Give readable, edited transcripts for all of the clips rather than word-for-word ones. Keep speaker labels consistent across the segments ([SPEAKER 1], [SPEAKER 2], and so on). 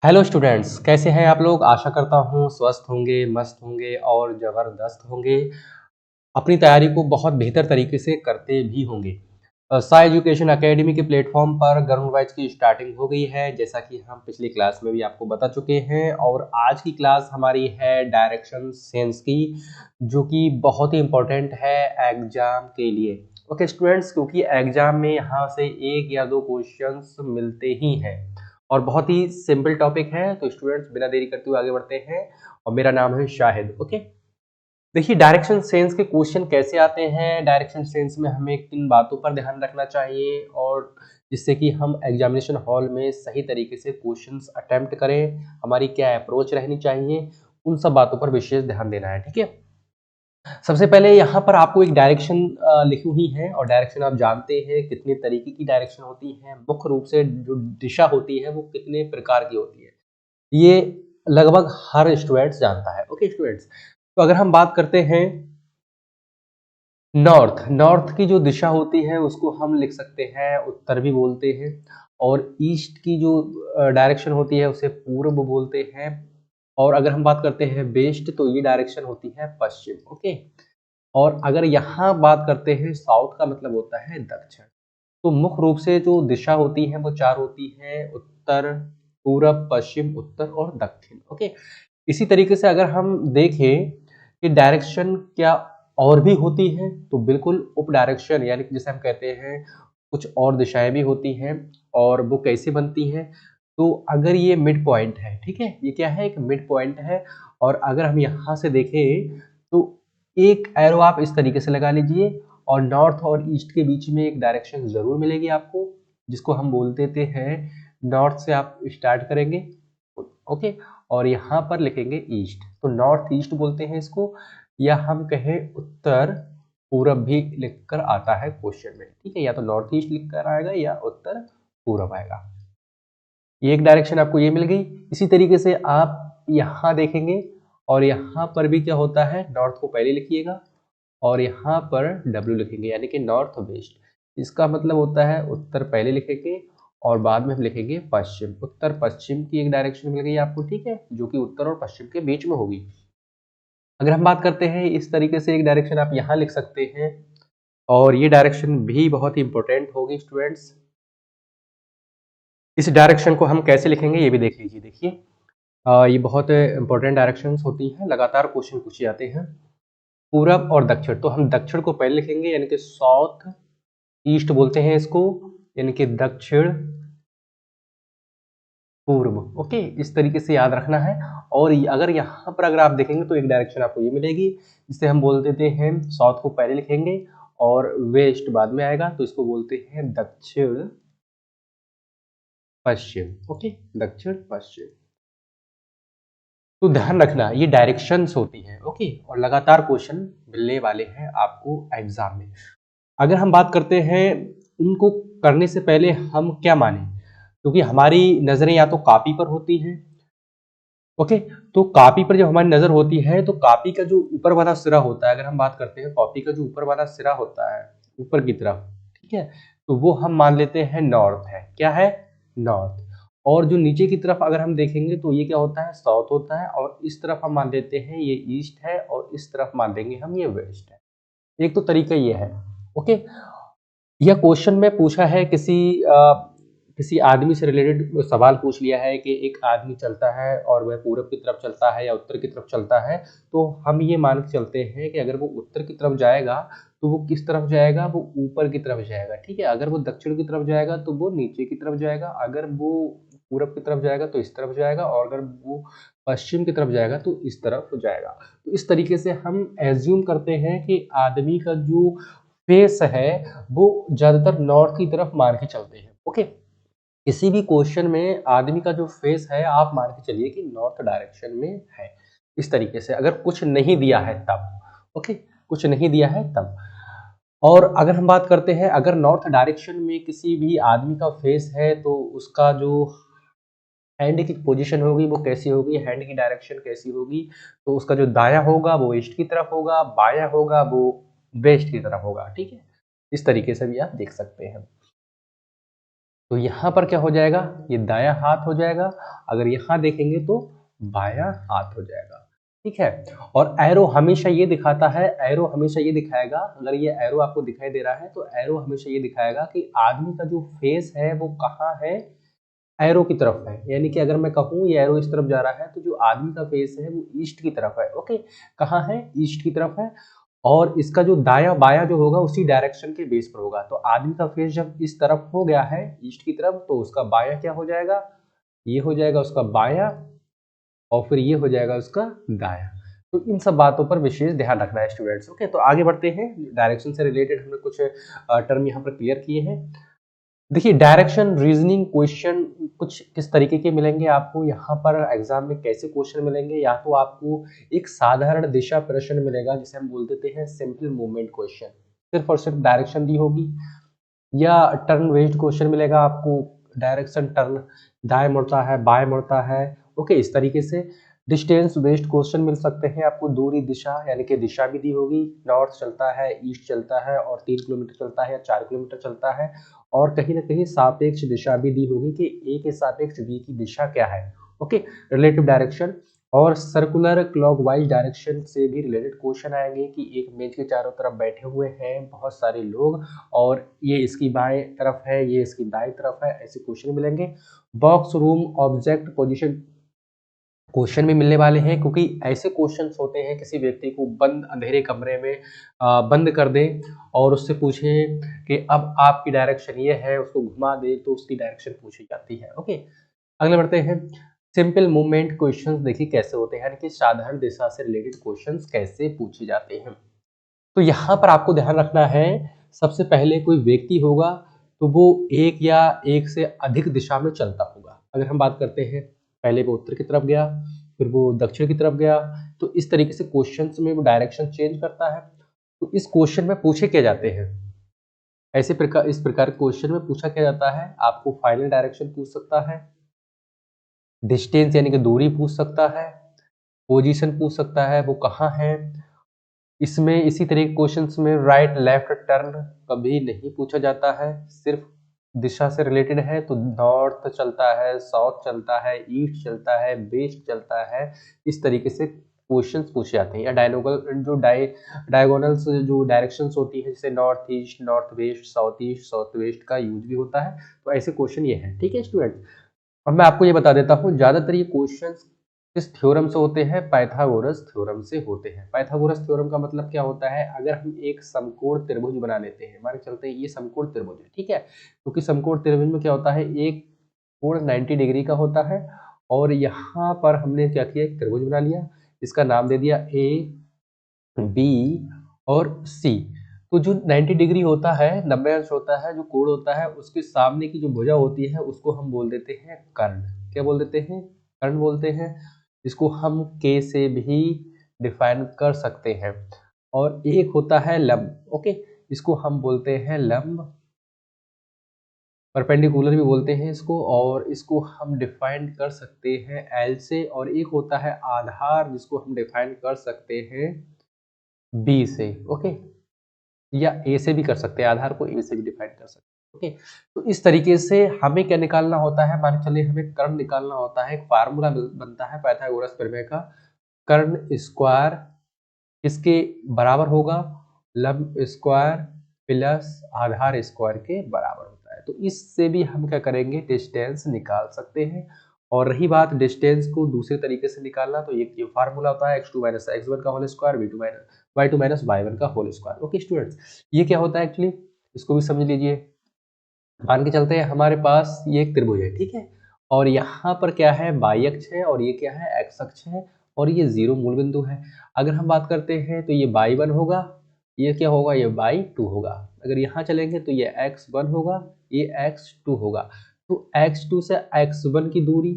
[SPEAKER 1] Hello students, कैसे हैं आप लोग। आशा करता हूँ स्वस्थ होंगे, मस्त होंगे और ज़बरदस्त होंगे। अपनी तैयारी को बहुत बेहतर तरीके से करते भी होंगे। साई एजुकेशन एकेडमी के प्लेटफॉर्म पर गर्म बैच की स्टार्टिंग हो गई है, जैसा कि हम पिछली क्लास में भी आपको बता चुके हैं। और आज की क्लास हमारी है डायरेक्शन सेंस की, जो कि बहुत ही इम्पोर्टेंट है एग्जाम के लिए। ओके स्टूडेंट्स, क्योंकि एग्जाम में यहाँ से एक या दो क्वेश्चंस मिलते ही हैं और बहुत ही सिंपल टॉपिक है। तो स्टूडेंट्स, बिना देरी करते हुए आगे बढ़ते हैं। और मेरा नाम है शाहिद। ओके, देखिए डायरेक्शन सेंस के क्वेश्चन कैसे आते हैं, डायरेक्शन सेंस में हमें किन बातों पर ध्यान रखना चाहिए, और जिससे कि हम एग्जामिनेशन हॉल में सही तरीके से क्वेश्चंस अटेम्प्ट करें, हमारी क्या अप्रोच रहनी चाहिए, उन सब बातों पर विशेष ध्यान देना है। ठीक है, सबसे पहले यहाँ पर आपको एक डायरेक्शन लिखी हुई है, और डायरेक्शन आप जानते हैं कितने तरीके की डायरेक्शन होती है। मुख्य रूप से जो दिशा होती है वो कितने प्रकार की होती है, ये लगभग हर स्टूडेंट्स जानता है। ओके स्टूडेंट्स, तो अगर हम बात करते हैं नॉर्थ नॉर्थ की जो दिशा होती है उसको हम लिख सकते हैं उत्तर भी बोलते हैं, और ईस्ट की जो डायरेक्शन होती है उसे पूर्व बोलते हैं, और अगर हम बात करते हैं वेस्ट तो ये डायरेक्शन होती है पश्चिम। ओके, और अगर यहाँ बात करते हैं साउथ का मतलब होता है दक्षिण। तो मुख्य रूप से जो दिशा होती है वो चार होती है: उत्तर, पूरब, पश्चिम, उत्तर और दक्षिण। ओके, इसी तरीके से अगर हम देखें कि डायरेक्शन क्या और भी होती है, तो बिल्कुल उप डायरेक्शन, यानी कि जिसे हम कहते हैं कुछ और दिशाएं भी होती हैं। और वो कैसे बनती हैं, तो अगर ये मिड पॉइंट है, ठीक है, ये क्या है, एक मिड पॉइंट है। और अगर हम यहाँ से देखें तो एक एरो आप इस तरीके से लगा लीजिए, और नॉर्थ और ईस्ट के बीच में एक डायरेक्शन जरूर मिलेगी आपको, जिसको हम बोल देते हैं नॉर्थ से आप स्टार्ट करेंगे। ओके, और यहाँ पर लिखेंगे ईस्ट, तो नॉर्थ ईस्ट बोलते हैं इसको, या हम कहें उत्तर पूरब भी लिखकर आता है क्वेश्चन में। ठीक है, या तो नॉर्थ ईस्ट लिखकर आएगा या उत्तर पूरब आएगा। ये एक डायरेक्शन आपको ये मिल गई। इसी तरीके से आप यहाँ देखेंगे, और यहाँ पर भी क्या होता है, नॉर्थ को पहले लिखिएगा और यहाँ पर डब्ल्यू लिखेंगे, यानी कि नॉर्थ वेस्ट। इसका मतलब होता है उत्तर पहले लिखेंगे और बाद में हम लिखेंगे पश्चिम। उत्तर पश्चिम की एक डायरेक्शन मिल गई आपको, ठीक है, जो कि उत्तर और पश्चिम के बीच में होगी। अगर हम बात करते हैं इस तरीके से एक डायरेक्शन आप यहाँ लिख सकते हैं, और ये डायरेक्शन भी बहुत ही इंपॉर्टेंट होगी स्टूडेंट्स। इस डायरेक्शन को हम कैसे लिखेंगे ये भी देख लीजिए। देखिए, ये बहुत इंपॉर्टेंट डायरेक्शंस होती हैं, लगातार क्वेश्चन पूछे जाते हैं। पूरब और दक्षिण, तो हम दक्षिण को पहले लिखेंगे, यानी कि साउथ ईस्ट बोलते हैं इसको, यानी कि दक्षिण पूर्व। ओके, इस तरीके से याद रखना है। और अगर यहाँ पर अगर आप देखेंगे तो एक डायरेक्शन आपको ये मिलेगी, जिसे हम बोल देते हैं, साउथ को पहले लिखेंगे और वेस्ट बाद में आएगा, तो इसको बोलते हैं दक्षिण पश्चिम। ओके, दक्षिण पश्चिम। तो ध्यान रखना ये डायरेक्शंस होती हैं। ओके, और लगातार क्वेश्चन मिलने वाले हैं आपको एग्जाम में। अगर हम बात करते हैं उनको करने से पहले हम क्या माने, क्योंकि हमारी नजरें या तो कॉपी पर होती हैं। ओके, तो कॉपी पर जब हमारी नजर होती है तो कॉपी का जो ऊपर वाला सिरा होता है, अगर हम बात करते हैं कॉपी का जो ऊपर वाला सिरा होता है ऊपर की तरफ, ठीक है, तो वो हम मान लेते हैं नॉर्थ है। क्या है, नॉर्थ। और जो नीचे की तरफ अगर हम देखेंगे तो ये क्या होता है, साउथ होता है, और इस तरफ हम मान लेते हैं ये ईस्ट है, और इस तरफ मान देंगे हम ये वेस्ट है। एक तो तरीका ये है। ओके, यह क्वेश्चन में पूछा है किसी आदमी से रिलेटेड सवाल पूछ लिया है कि एक आदमी चलता है और वह पूरब की तरफ चलता है या उत्तर की तरफ चलता है, तो हम ये मान के चलते हैं कि अगर वो उत्तर की तरफ जाएगा तो वो किस तरफ जाएगा, वो ऊपर की तरफ जाएगा। ठीक है, अगर वो दक्षिण की तरफ जाएगा तो वो नीचे की तरफ जाएगा, अगर वो पूरब की तरफ जाएगा तो इस तरफ जाएगा, और अगर वो पश्चिम की तरफ जाएगा तो इस तरफ जाएगा। तो इस तरीके से हम एज्यूम करते हैं कि आदमी का जो फेस है वो ज्यादातर नॉर्थ की तरफ मान के चलते हैं। ओके, किसी भी क्वेश्चन में आदमी का जो फेस है आप मान के चलिए कि नॉर्थ डायरेक्शन में है। इस तरीके से अगर कुछ नहीं दिया है तब। ओके, कुछ नहीं दिया है तब। और अगर हम बात करते हैं अगर नॉर्थ डायरेक्शन में किसी भी आदमी का फेस है तो उसका जो हैंड की पोजीशन होगी वो कैसी होगी, हैंड की डायरेक्शन कैसी होगी, तो उसका जो दाया होगा वो ईस्ट की तरफ होगा, बाया होगा वो वेस्ट की तरफ होगा। ठीक है, इस तरीके से भी आप देख सकते हैं। तो यहाँ पर क्या हो जाएगा, ये दायां हाथ हो जाएगा, अगर यहाँ देखेंगे तो बायां हाथ हो जाएगा। ठीक है, और एरो हमेशा ये दिखाता है, एरो हमेशा ये दिखाएगा, अगर ये एरो आपको दिखाई दे रहा है तो एरो हमेशा ये दिखाएगा कि आदमी का जो फेस है वो कहाँ है, एरो की तरफ है। यानी कि अगर मैं कहूँ ये एरो इस तरफ जा रहा है तो जो आदमी का फेस है वो ईस्ट की तरफ है। ओके, कहाँ है, ईस्ट की तरफ है, और इसका जो दाया बाया जो होगा उसी डायरेक्शन के बेस पर होगा। तो आदमी का फेस जब इस तरफ हो गया है ईस्ट की तरफ, तो उसका बाया क्या हो जाएगा, ये हो जाएगा उसका बाया, और फिर ये हो जाएगा उसका दाया। तो इन सब बातों पर विशेष ध्यान रखना है स्टूडेंट्स। ओके, तो आगे बढ़ते हैं। डायरेक्शन से रिलेटेड हमने कुछ टर्म यहाँ पर क्लियर किए हैं। देखिए, डायरेक्शन रीजनिंग क्वेश्चन कुछ किस तरीके के मिलेंगे आपको यहाँ पर एग्जाम में, कैसे क्वेश्चन मिलेंगे, या तो आपको एक साधारण दिशा प्रश्न मिलेगा जिसे हम बोल देते हैं सिंपल मूवमेंट क्वेश्चन, सिर्फ और सिर्फ डायरेक्शन दी होगी, या टर्न बेस्ड क्वेश्चन मिलेगा आपको, डायरेक्शन टर्न, दाएं मुड़ता है बाएं मुड़ता है। ओके, इस तरीके से डिस्टेंस बेस्ड क्वेश्चन मिल सकते हैं आपको, दूरी दिशा यानी कि दिशा भी दी होगी, नॉर्थ चलता है, ईस्ट चलता है, और 3 किलोमीटर चलता है या 4 किलोमीटर चलता है, और कहीं ना कहीं सापेक्ष दिशा भी दी होगी कि ए के सापेक्ष बी की दिशा क्या है। ओके, रिलेटिव डायरेक्शन और सर्कुलर क्लॉकवाइज डायरेक्शन से भी रिलेटेड क्वेश्चन आएंगे कि एक मेज के चारों तरफ बैठे हुए हैं बहुत सारे लोग, और ये इसकी बाएं तरफ है, ये इसकी दाएं तरफ है, ऐसे क्वेश्चन मिलेंगे। Box room object position question भी मिलने वाले हैं, क्योंकि ऐसे क्वेश्चंस होते हैं किसी व्यक्ति को बंद अंधेरे कमरे में बंद कर दें और उससे पूछें कि अब आपकी डायरेक्शन ये है, उसको घुमा दे तो उसकी डायरेक्शन पूछी जाती है। ओके, अगले बढ़ते हैं। सिंपल मूवमेंट क्वेश्चंस देखिए कैसे होते हैं, यानी कि साधारण दिशा से रिलेटेड क्वेश्चंस कैसे पूछे जाते हैं। तो यहाँ पर आपको ध्यान रखना है, सबसे पहले कोई व्यक्ति होगा तो वो एक या एक से अधिक दिशा में चलता होगा। अगर हम बात करते हैं, पहले वो उत्तर की तरफ गया, फिर वो दक्षिण की तरफ गया, तो इस तरीके से क्वेश्चंस में वो डायरेक्शन चेंज करता है। तो इस क्वेश्चन में पूछे क्या जाते हैं, ऐसे प्रकार इस प्रकार क्वेश्चन में पूछा क्या जाता है, आपको फाइनल डायरेक्शन पूछ सकता है, डिस्टेंस यानी कि दूरी पूछ सकता है, पोजीशन पूछ सकता है वो कहाँ है। इसमें इसी तरह के क्वेश्चंस में राइट लेफ्ट टर्न कभी नहीं पूछा जाता है, सिर्फ दिशा से रिलेटेड है तो नॉर्थ चलता है, साउथ चलता है, ईस्ट चलता है, वेस्ट चलता है, इस तरीके से क्वेश्चंस पूछे जाते हैं। या डायगोनल्स जो डायरेक्शंस होती है, जैसे north east, north west, south west का यूज भी होता है। तो ऐसे क्वेश्चन ये है। ठीक है स्टूडेंट, अब मैं आपको ये बता देता हूँ, ज्यादातर ये क्वेश्चंस किस थ्योरम से होते हैं, पाइथागोरस थ्योरम से होते हैं। पाइथागोरस थ्योरम का मतलब क्या होता है, अगर हम एक समकोण त्रिभुज बना लेते हैं, मान के चलते हैं ये समकोण त्रिभुज है, ठीक है, क्योंकि समकोण त्रिभुज में क्या होता है, एक कोण 90 डिग्री का होता है, और यहाँ पर हमने क्या किया, एक त्रिभुज बना लिया, इसका नाम दे दिया ए बी और सी। तो जो 90 डिग्री होता है, 90 अंश होता है, जो कोण होता है, उसके सामने की जो भुजा होती है उसको हम बोल देते हैं कर्ण। क्या बोल देते हैं, कर्ण बोलते हैं। इसको हम के से भी डिफाइन कर सकते हैं। और एक होता है लंब। ओके, इसको हम बोलते हैं लंब, परपेंडिकुलर भी बोलते हैं इसको, और इसको हम डिफाइन कर सकते हैं एल से। और एक होता है आधार, जिसको हम डिफाइन कर सकते हैं बी से। ओके, या ए से भी कर सकते हैं, आधार को ए से भी डिफाइन कर सकते हैं। ओके, तो इस तरीके से हमें क्या निकालना होता है, मान चलिए हमें कर्ण निकालना होता है, एक फार्मूला बनता है पाइथागोरस प्रमेय का, कर्ण स्क्वायर इसके बराबर होगा लंब स्क्वायर प्लस आधार स्क्वायर के बराबर होता है। तो इससे भी हम क्या करेंगे, डिस्टेंस निकाल सकते हैं। और रही बात डिस्टेंस को दूसरे तरीके से निकालना, तो ये फार्मूला होता है x2 माइनस x1 का whole square, y2 minus y1 का होल स्क्वायर। ओके स्टूडेंट्स, ये क्या होता है एक्चुअली, इसको भी समझ लीजिए। मान के चलते हैं हमारे पास ये एक त्रिभुज है, ठीक है, और यहाँ पर क्या है, y अक्ष है, और ये क्या है, x अक्ष है, और ये जीरो मूल बिंदु है। अगर हम बात करते हैं तो ये y1 होगा, ये क्या होगा, ये y2 होगा। अगर यहाँ चलेंगे तो ये x1 होगा, ये x2 होगा। तो x2 से x1 की दूरी,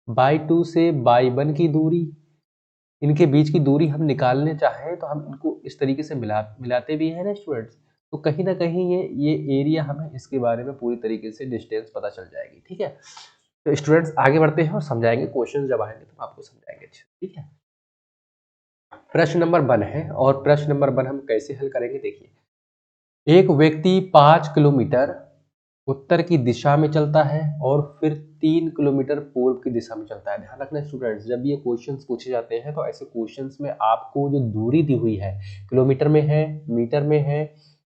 [SPEAKER 1] y2 से y1 की दूरी, इनके बीच की दूरी हम निकालने चाहें तो हम इनको इस तरीके से मिलाते भी हैं ना स्टूडेंट्स। तो कहीं ना कहीं ये एरिया हमें इसके बारे में पूरी तरीके से डिस्टेंस पता चल जाएगी। ठीक है, तो स्टूडेंट्स आगे बढ़ते हैं और समझाएंगे, क्वेश्चन जब आएंगे तो आपको समझाएंगे। ठीक है, प्रश्न नंबर 1 है, और प्रश्न नंबर 1 हम कैसे हल करेंगे, देखिए। एक व्यक्ति 5 किलोमीटर उत्तर की दिशा में चलता है और फिर 3 किलोमीटर पूर्व की दिशा में चलता है। ध्यान रखना स्टूडेंट्स, जब ये क्वेश्चंस पूछे जाते हैं तो ऐसे क्वेश्चंस में आपको जो दूरी दी हुई है, किलोमीटर में है, मीटर में है,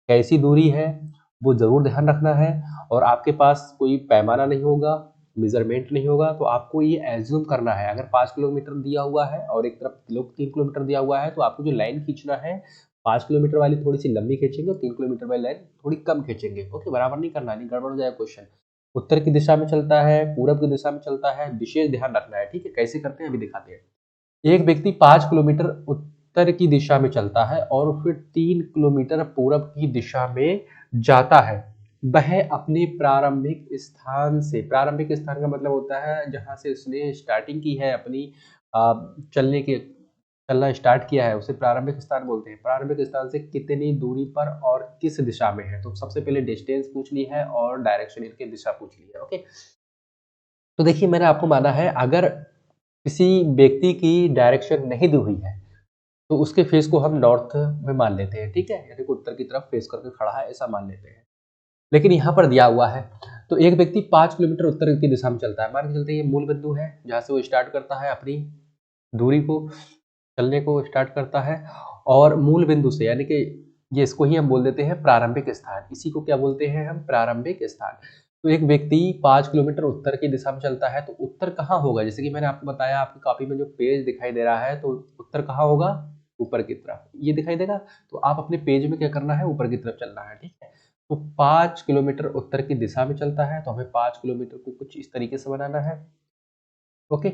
[SPEAKER 1] कैसी दूरी है, वो जरूर ध्यान रखना है। और आपके पास कोई पैमाना नहीं होगा, मेजरमेंट नहीं होगा, तो आपको ये एज्यूम करना है। अगर 5 किलोमीटर दिया हुआ है और एक तरफ 3 किलोमीटर दिया हुआ है, तो आपको जो लाइन खींचना है 5 किलोमीटर वाली थोड़ी सी लंबी खींचेंगे और 3 किलोमीटर वाली लाइन थोड़ी कम खींचेंगे। ओके, बराबर नहीं करना, नहीं गड़बड़ हो जाएगा क्वेश्चन। उत्तर की दिशा में चलता है, पूरब की दिशा में चलता है, विशेष ध्यान रखना है। ठीक है, कैसे करते हैं अभी दिखाते हैं। एक व्यक्ति 5 किलोमीटर उत्तर की दिशा में चलता है और फिर 3 किलोमीटर पूरब की दिशा में जाता है। वह अपने प्रारंभिक स्थान का मतलब होता है जहां से उसने स्टार्टिंग की है अपनी चलने के चलना स्टार्ट किया है, उसे प्रारंभिक स्थान बोलते हैं। प्रारंभिक स्थान से कितनी दूरी पर और किस दिशा में है, तो सबसे पहले डिस्टेंस पूछ ली है और डायरेक्शन इनकी दिशा पूछ ली है। ओके, तो देखिए मैंने आपको माना है अगर किसी व्यक्ति की डायरेक्शन नहीं दी हुई है तो उसके फेस को हम नॉर्थ में मान लेते हैं। ठीक है, यानी कि उत्तर की तरफ फेस करके खड़ा है ऐसा मान लेते हैं। लेकिन यहाँ पर दिया हुआ है तो एक व्यक्ति 5 किलोमीटर उत्तर की दिशा में चलता है। मान के चलते हैं ये मूल बिंदु है जहाँ से वो स्टार्ट करता है अपनी दूरी को, चलने को स्टार्ट करता है। और मूल बिंदु से यानी कि ये इसको ही हम बोल देते हैं प्रारंभिक स्थान। इसी को क्या बोलते हैं हम, प्रारंभिक स्थान। तो एक व्यक्ति 5 किलोमीटर उत्तर की दिशा में चलता है तो उत्तर कहाँ होगा, जैसे कि मैंने आपको बताया आपकी कॉपी में जो पेज दिखाई दे रहा है तो उत्तर कहाँ होगा, ऊपर की तरफ ये दिखाई देगा। तो आप अपने पेज में क्या करना है, ऊपर की तरफ चलना है। ठीक है, तो 5 किलोमीटर उत्तर की दिशा में चलता है तो हमें 5 किलोमीटर को कुछ इस तरीके से बनाना है। ओके,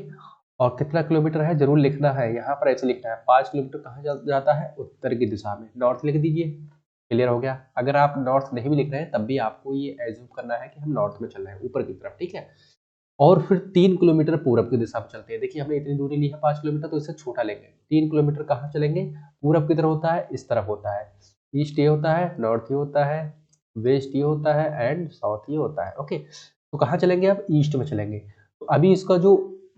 [SPEAKER 1] और कितना किलोमीटर है जरूर लिखना है, यहाँ पर ऐसे लिखना है 5 किलोमीटर कहाँ जाता है, उत्तर की दिशा में। नॉर्थ लिख दीजिए, क्लियर हो गया। अगर आप नॉर्थ नहीं भी लिख रहे हैं तब भी आपको ये एज्यूम करना है कि हम नॉर्थ में चल रहे हैं, ऊपर की तरफ। ठीक है, और फिर 3 किलोमीटर पूरब की दिशा में चलते हैं। देखिए हमने इतनी दूरी ली है 5 किलोमीटर, तो इससे छोटा लेंगे। 3 किलोमीटर कहाँ चलेंगे, पूरब की तरफ होता है, इस तरफ होता है। ईस्ट ये होता है, नॉर्थ ये होता है, वेस्ट ये होता है एंड साउथ ये होता है। ओके, तो कहाँ चलेंगे, अब ईस्ट में चलेंगे। तो अभी इसका जो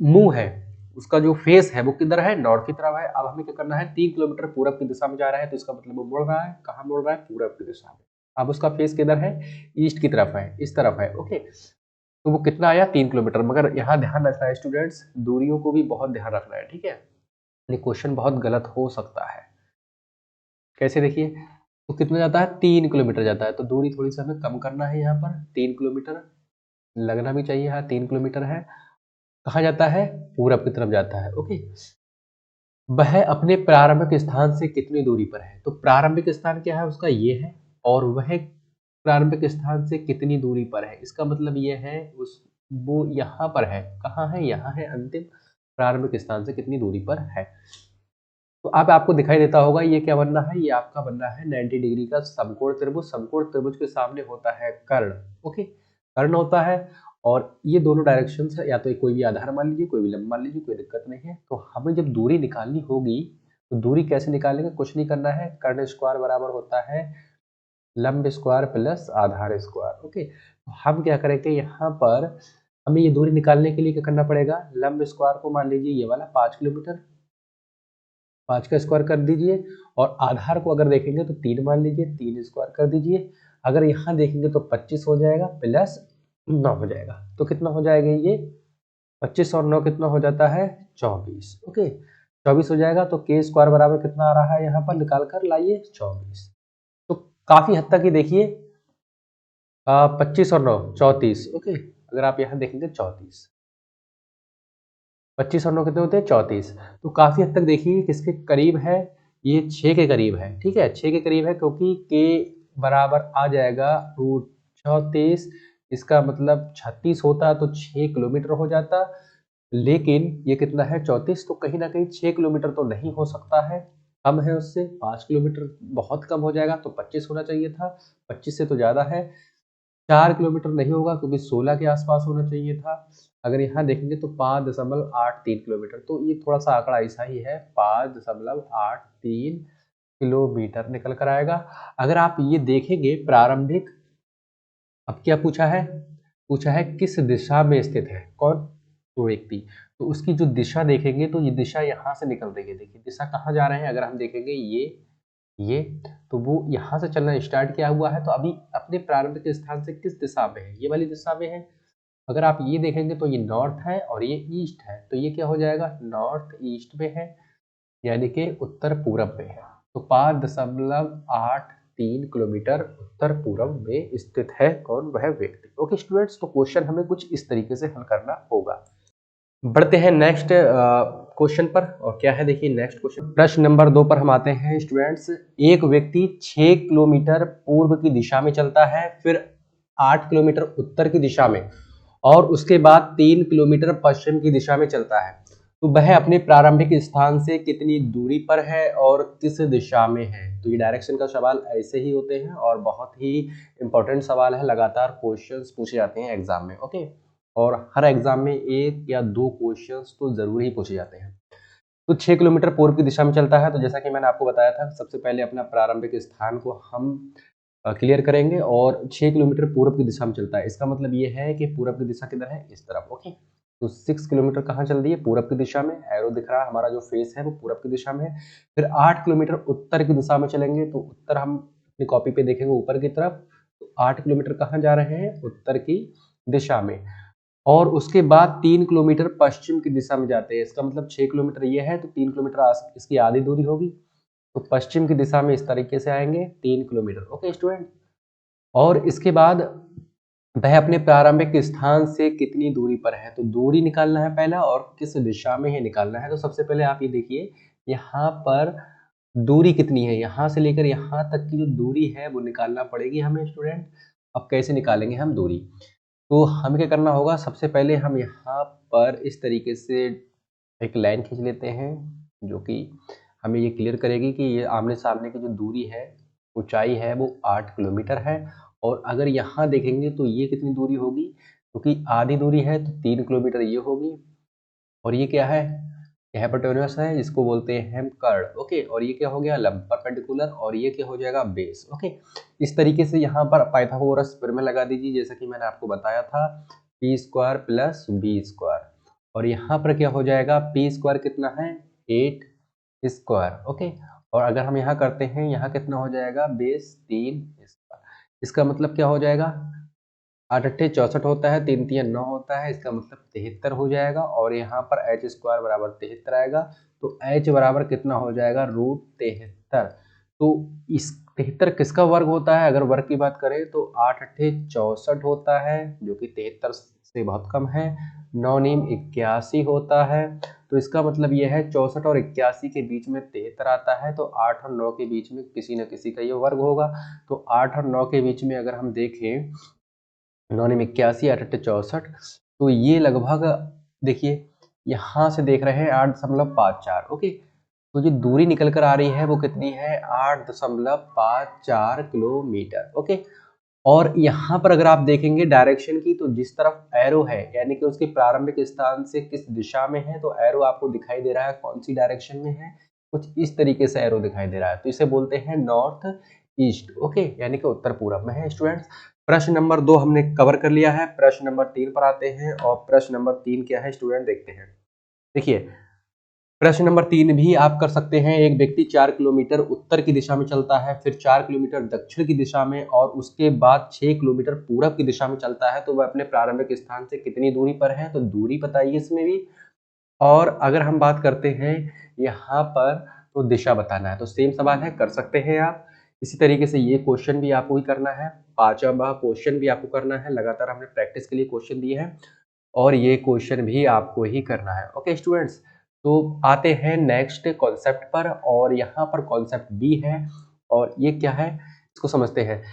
[SPEAKER 1] मुंह है, उसका जो फेस है वो किधर है, नॉर्थ की तरफ है। अब हमें क्या करना है, 3 किलोमीटर पूरब की दिशा में जा रहा है तो इसका मतलब वो मुड़ रहा है, कहाँ मुड़ रहा है, पूरब की दिशा में। अब उसका फेस किधर है, ईस्ट की तरफ है, इस तरफ है। ओके, तो वो कितना आया, 3 किलोमीटर। मगर यहाँ ध्यान रखना है स्टूडेंट्स, दूरियों को भी बहुत ध्यान रखना है। ठीक है, ये क्वेश्चन बहुत गलत हो सकता है। कैसे, देखिए तो कितना जाता है, 3 किलोमीटर जाता है। तो दूरी थोड़ी सी हमें कम करना है, यहाँ पर 3 किलोमीटर लगना भी चाहिए। यहाँ 3 किलोमीटर है, कहाँ जाता है, पूरब की तरफ जाता है। ओके, वह अपने प्रारंभिक स्थान से कितनी दूरी पर है, तो प्रारंभिक स्थान क्या है उसका, ये है। और वह प्रारंभिक स्थान से कितनी दूरी पर है, इसका मतलब ये है उस वो यहाँ पर है, कहाँ है, यहाँ है। अंतिम प्रारंभिक स्थान से कितनी दूरी पर है। तो अब आपको दिखाई देता होगा ये क्या बनना है, ये आपका बनना है 90 डिग्री का समकोण त्रिभुज। समकोण त्रिभुज के सामने होता है कर्ण। ओके, कर्ण होता है और ये दोनों डायरेक्शन है, या तो कोई भी आधार मान लीजिए, कोई भी लंब मान लीजिए, कोई दिक्कत नहीं है। तो हमें जब दूरी निकालनी होगी तो दूरी कैसे निकालेंगे, कुछ नहीं करना है, कर्ण स्क्वायर बराबर होता है लंब स्क्वायर प्लस आधार स्क्वायर। ओके, तो हम क्या करेंगे, यहाँ पर हमें ये दूरी निकालने के लिए क्या करना पड़ेगा, लंब स्क्वायर को मान लीजिए ये वाला 5 किलोमीटर, 5 का स्क्वायर कर दीजिए। और आधार को अगर देखेंगे तो 3 मान लीजिए, 3 स्क्वायर कर दीजिए। अगर यहाँ देखेंगे तो 25 हो जाएगा प्लस 9 हो जाएगा। तो कितना हो जाएगा ये, 25 और 9 कितना हो जाता है, 24। ओके, 24 हो जाएगा। तो के स्क्वायर बराबर कितना आ रहा है, यहाँ पर निकाल कर लाइए 24। तो काफी हद तक ही देखिए 25 और 9 34। ओके, अगर आप यहाँ देखेंगे 34, 25 और 9 कितने होते हैं, 34। तो काफी हद तक देखिए किसके करीब है, ये 6 के करीब है। ठीक है, 6 के करीब है क्योंकि के बराबर आ जाएगा रूट 34। इसका मतलब 36 होता तो 6 किलोमीटर हो जाता, लेकिन ये कितना है 34। तो कहीं ना कहीं 6 किलोमीटर तो नहीं हो सकता है, कम है उससे। 5 किलोमीटर बहुत कम हो जाएगा, तो 25 होना चाहिए था, 25 से तो ज्यादा है। 4 किलोमीटर नहीं होगा क्योंकि 16 के आसपास होना चाहिए था। अगर यहाँ देखेंगे तो 5.83 किलोमीटर, तो ये थोड़ा सा आंकड़ा ऐसा ही है, 5.83 किलोमीटर निकल कर आएगा। अगर आप ये देखेंगे प्रारंभिक, अब क्या पूछा है, पूछा है किस दिशा में स्थित है कौन, तो व्यक्ति। तो उसकी जो दिशा देखेंगे तो ये दिशा यहाँ से निकल रही है। देखिए दिशा कहाँ जा रहे हैं, अगर हम देखेंगे ये ये, तो वो यहाँ से चलना स्टार्ट किया हुआ है, तो अभी अपने प्रारंभिक स्थान से किस दिशा में है, ये वाली दिशा में है। अगर आप ये देखेंगे तो ये नॉर्थ है और ये ईस्ट है, तो ये क्या हो जाएगा, नॉर्थ ईस्ट में है, यानी कि उत्तर पूरब में है। तो 5.83 किलोमीटर उत्तर पूरब में स्थित है कौन, वह व्यक्ति। ओके स्टूडेंट्स, तो क्वेश्चन हमें कुछ इस तरीके से हल करना होगा। बढ़ते हैं नेक्स्ट क्वेश्चन पर, और क्या है देखिए नेक्स्ट क्वेश्चन, प्रश्न नंबर 2 पर हम आते हैं स्टूडेंट्स। एक व्यक्ति 6 किलोमीटर पूर्व की दिशा में चलता है, फिर 8 किलोमीटर उत्तर की दिशा में, और उसके बाद 3 किलोमीटर पश्चिम की दिशा में चलता है। तो वह अपने प्रारंभिक स्थान से कितनी दूरी पर है और किस दिशा में है। तो ये डायरेक्शन का सवाल ऐसे ही होते हैं और बहुत ही इंपॉर्टेंट सवाल है, लगातार क्वेश्चंस पूछे जाते हैं एग्जाम में। ओके, और हर एग्जाम में 1 या 2 क्वेश्चंस तो जरूर ही पूछे जाते हैं। तो 6 किलोमीटर पूर्व की दिशा में चलता है, तो जैसा कि मैंने आपको बताया था, सबसे पहले अपना प्रारंभिक स्थान को हम क्लियर करेंगे, और 6 किलोमीटर पूर्व की दिशा में चलता है। इसका मतलब ये है कि पूरब की दिशा किधर है, इस तरफ। ओके, तो 6 किलोमीटर कहाँ चल रही है, पूरब की दिशा में, एरो दिख रहा है हमारा, जो फेस है वो पूरब की दिशा में है। फिर 8 किलोमीटर उत्तर की दिशा में चलेंगे, तो उत्तर हम अपनी कॉपी पे देखेंगे ऊपर की तरफ, तो 8 किलोमीटर कहाँ जा रहे हैं, उत्तर की दिशा में। और उसके बाद 3 किलोमीटर पश्चिम की दिशा में जाते हैं। इसका मतलब 6 किलोमीटर ये है, तो 3 किलोमीटर इसकी आधी दूरी होगी, तो पश्चिम की दिशा में इस तरीके से आएंगे 3 किलोमीटर। ओके स्टूडेंट, और इसके बाद वह अपने प्रारंभिक स्थान से कितनी दूरी पर है, तो दूरी निकालना है पहला, और किस दिशा में है निकालना है। तो सबसे पहले आप ये देखिए यहाँ पर दूरी कितनी है, यहाँ से लेकर यहाँ तक की जो दूरी है वो निकालना पड़ेगी हमें स्टूडेंट। अब कैसे निकालेंगे हम दूरी, तो हमें क्या करना होगा, सबसे पहले हम यहाँ पर इस तरीके से एक लाइन खींच लेते हैं, जो कि हमें ये क्लियर करेगी कि ये आमने सामने की जो दूरी है, ऊंचाई है, वो 8 किलोमीटर है। और अगर यहाँ देखेंगे तो ये कितनी दूरी होगी, क्योंकि आधी दूरी है, तो 3 किलोमीटर ये होगी, और ये क्या है, ये हाइपोटेन्यूस है, जिसको बोलते हैं हम कर्ड। ओके, और ये क्या हो गया, लंब परपेंडिकुलर, और ये क्या हो जाएगा, बेस। ओके, इस तरीके से यहाँ पर पाइथागोरस फिर में लगा दीजिए, जैसा कि मैंने आपको बताया था, P square plus B square, और यहाँ पर क्या हो जाएगा, पी स्क्वायर कितना है, 8 स्क्वायर। ओके, और अगर हम यहाँ करते हैं, यहाँ कितना हो जाएगा, बेस 3 स्क्वायर। इसका मतलब क्या हो जाएगा, 8 अट्ठे 64 होता है, 3 3 9 होता है, इसका मतलब 73 हो जाएगा, और यहाँ पर एच स्क्वायर बराबर 73 आएगा, तो एच बराबर कितना हो जाएगा, √73। तो इस 73 किसका वर्ग होता है, अगर वर्ग की बात करें तो 8 अट्ठे 64 होता है, जो कि 73 से बहुत कम है। 9 नीम 81 होता है, तो इसका मतलब यह है 64 और 81 के बीच में 73 आता है, तो 8 और 9 के बीच में किसी न किसी का ये वर्ग होगा। तो 8 और 9 के बीच में अगर हम देखें, 9 नीम 81, 8 अट्ठे 64, तो ये लगभग देखिए यहाँ से देख रहे हैं 8.54। ओके, तो जो दूरी निकल कर आ रही है वो कितनी है, 8.54 किलोमीटर। ओके, और यहाँ पर अगर आप देखेंगे डायरेक्शन की, तो जिस तरफ एरो है, यानी कि उसके प्रारंभिक स्थान से किस दिशा में है, तो एरो आपको दिखाई दे रहा है कौन सी डायरेक्शन में है, कुछ इस तरीके से एरो दिखाई दे रहा है, तो इसे बोलते हैं नॉर्थ ईस्ट। ओके, यानी कि उत्तर पूरब में है स्टूडेंट्स। प्रश्न नंबर 2 हमने कवर कर लिया है। प्रश्न नंबर 3 पर आते हैं, और प्रश्न नंबर 3 क्या है स्टूडेंट, देखते हैं। देखिए, प्रश्न नंबर 3 भी आप कर सकते हैं। एक व्यक्ति 4 किलोमीटर उत्तर की दिशा में चलता है, फिर 4 किलोमीटर दक्षिण की दिशा में, और उसके बाद 6 किलोमीटर पूरब की दिशा में चलता है, तो वह अपने प्रारंभिक स्थान से कितनी दूरी पर है, तो दूरी बताइए इसमें भी। और अगर हम बात करते हैं यहाँ पर, तो दिशा बताना है, तो सेम सवाल है, कर सकते हैं आप। इसी तरीके से ये क्वेश्चन भी आपको ही करना है, 5वां क्वेश्चन भी आपको करना है, लगातार हमने प्रैक्टिस के लिए क्वेश्चन दिए हैं, और ये क्वेश्चन भी आपको ही करना है। ओके स्टूडेंट्स, तो आते हैं नेक्स्ट कॉन्सेप्ट पर, और यहाँ पर कॉन्सेप्ट बी है, और ये क्या है इसको समझते हैं।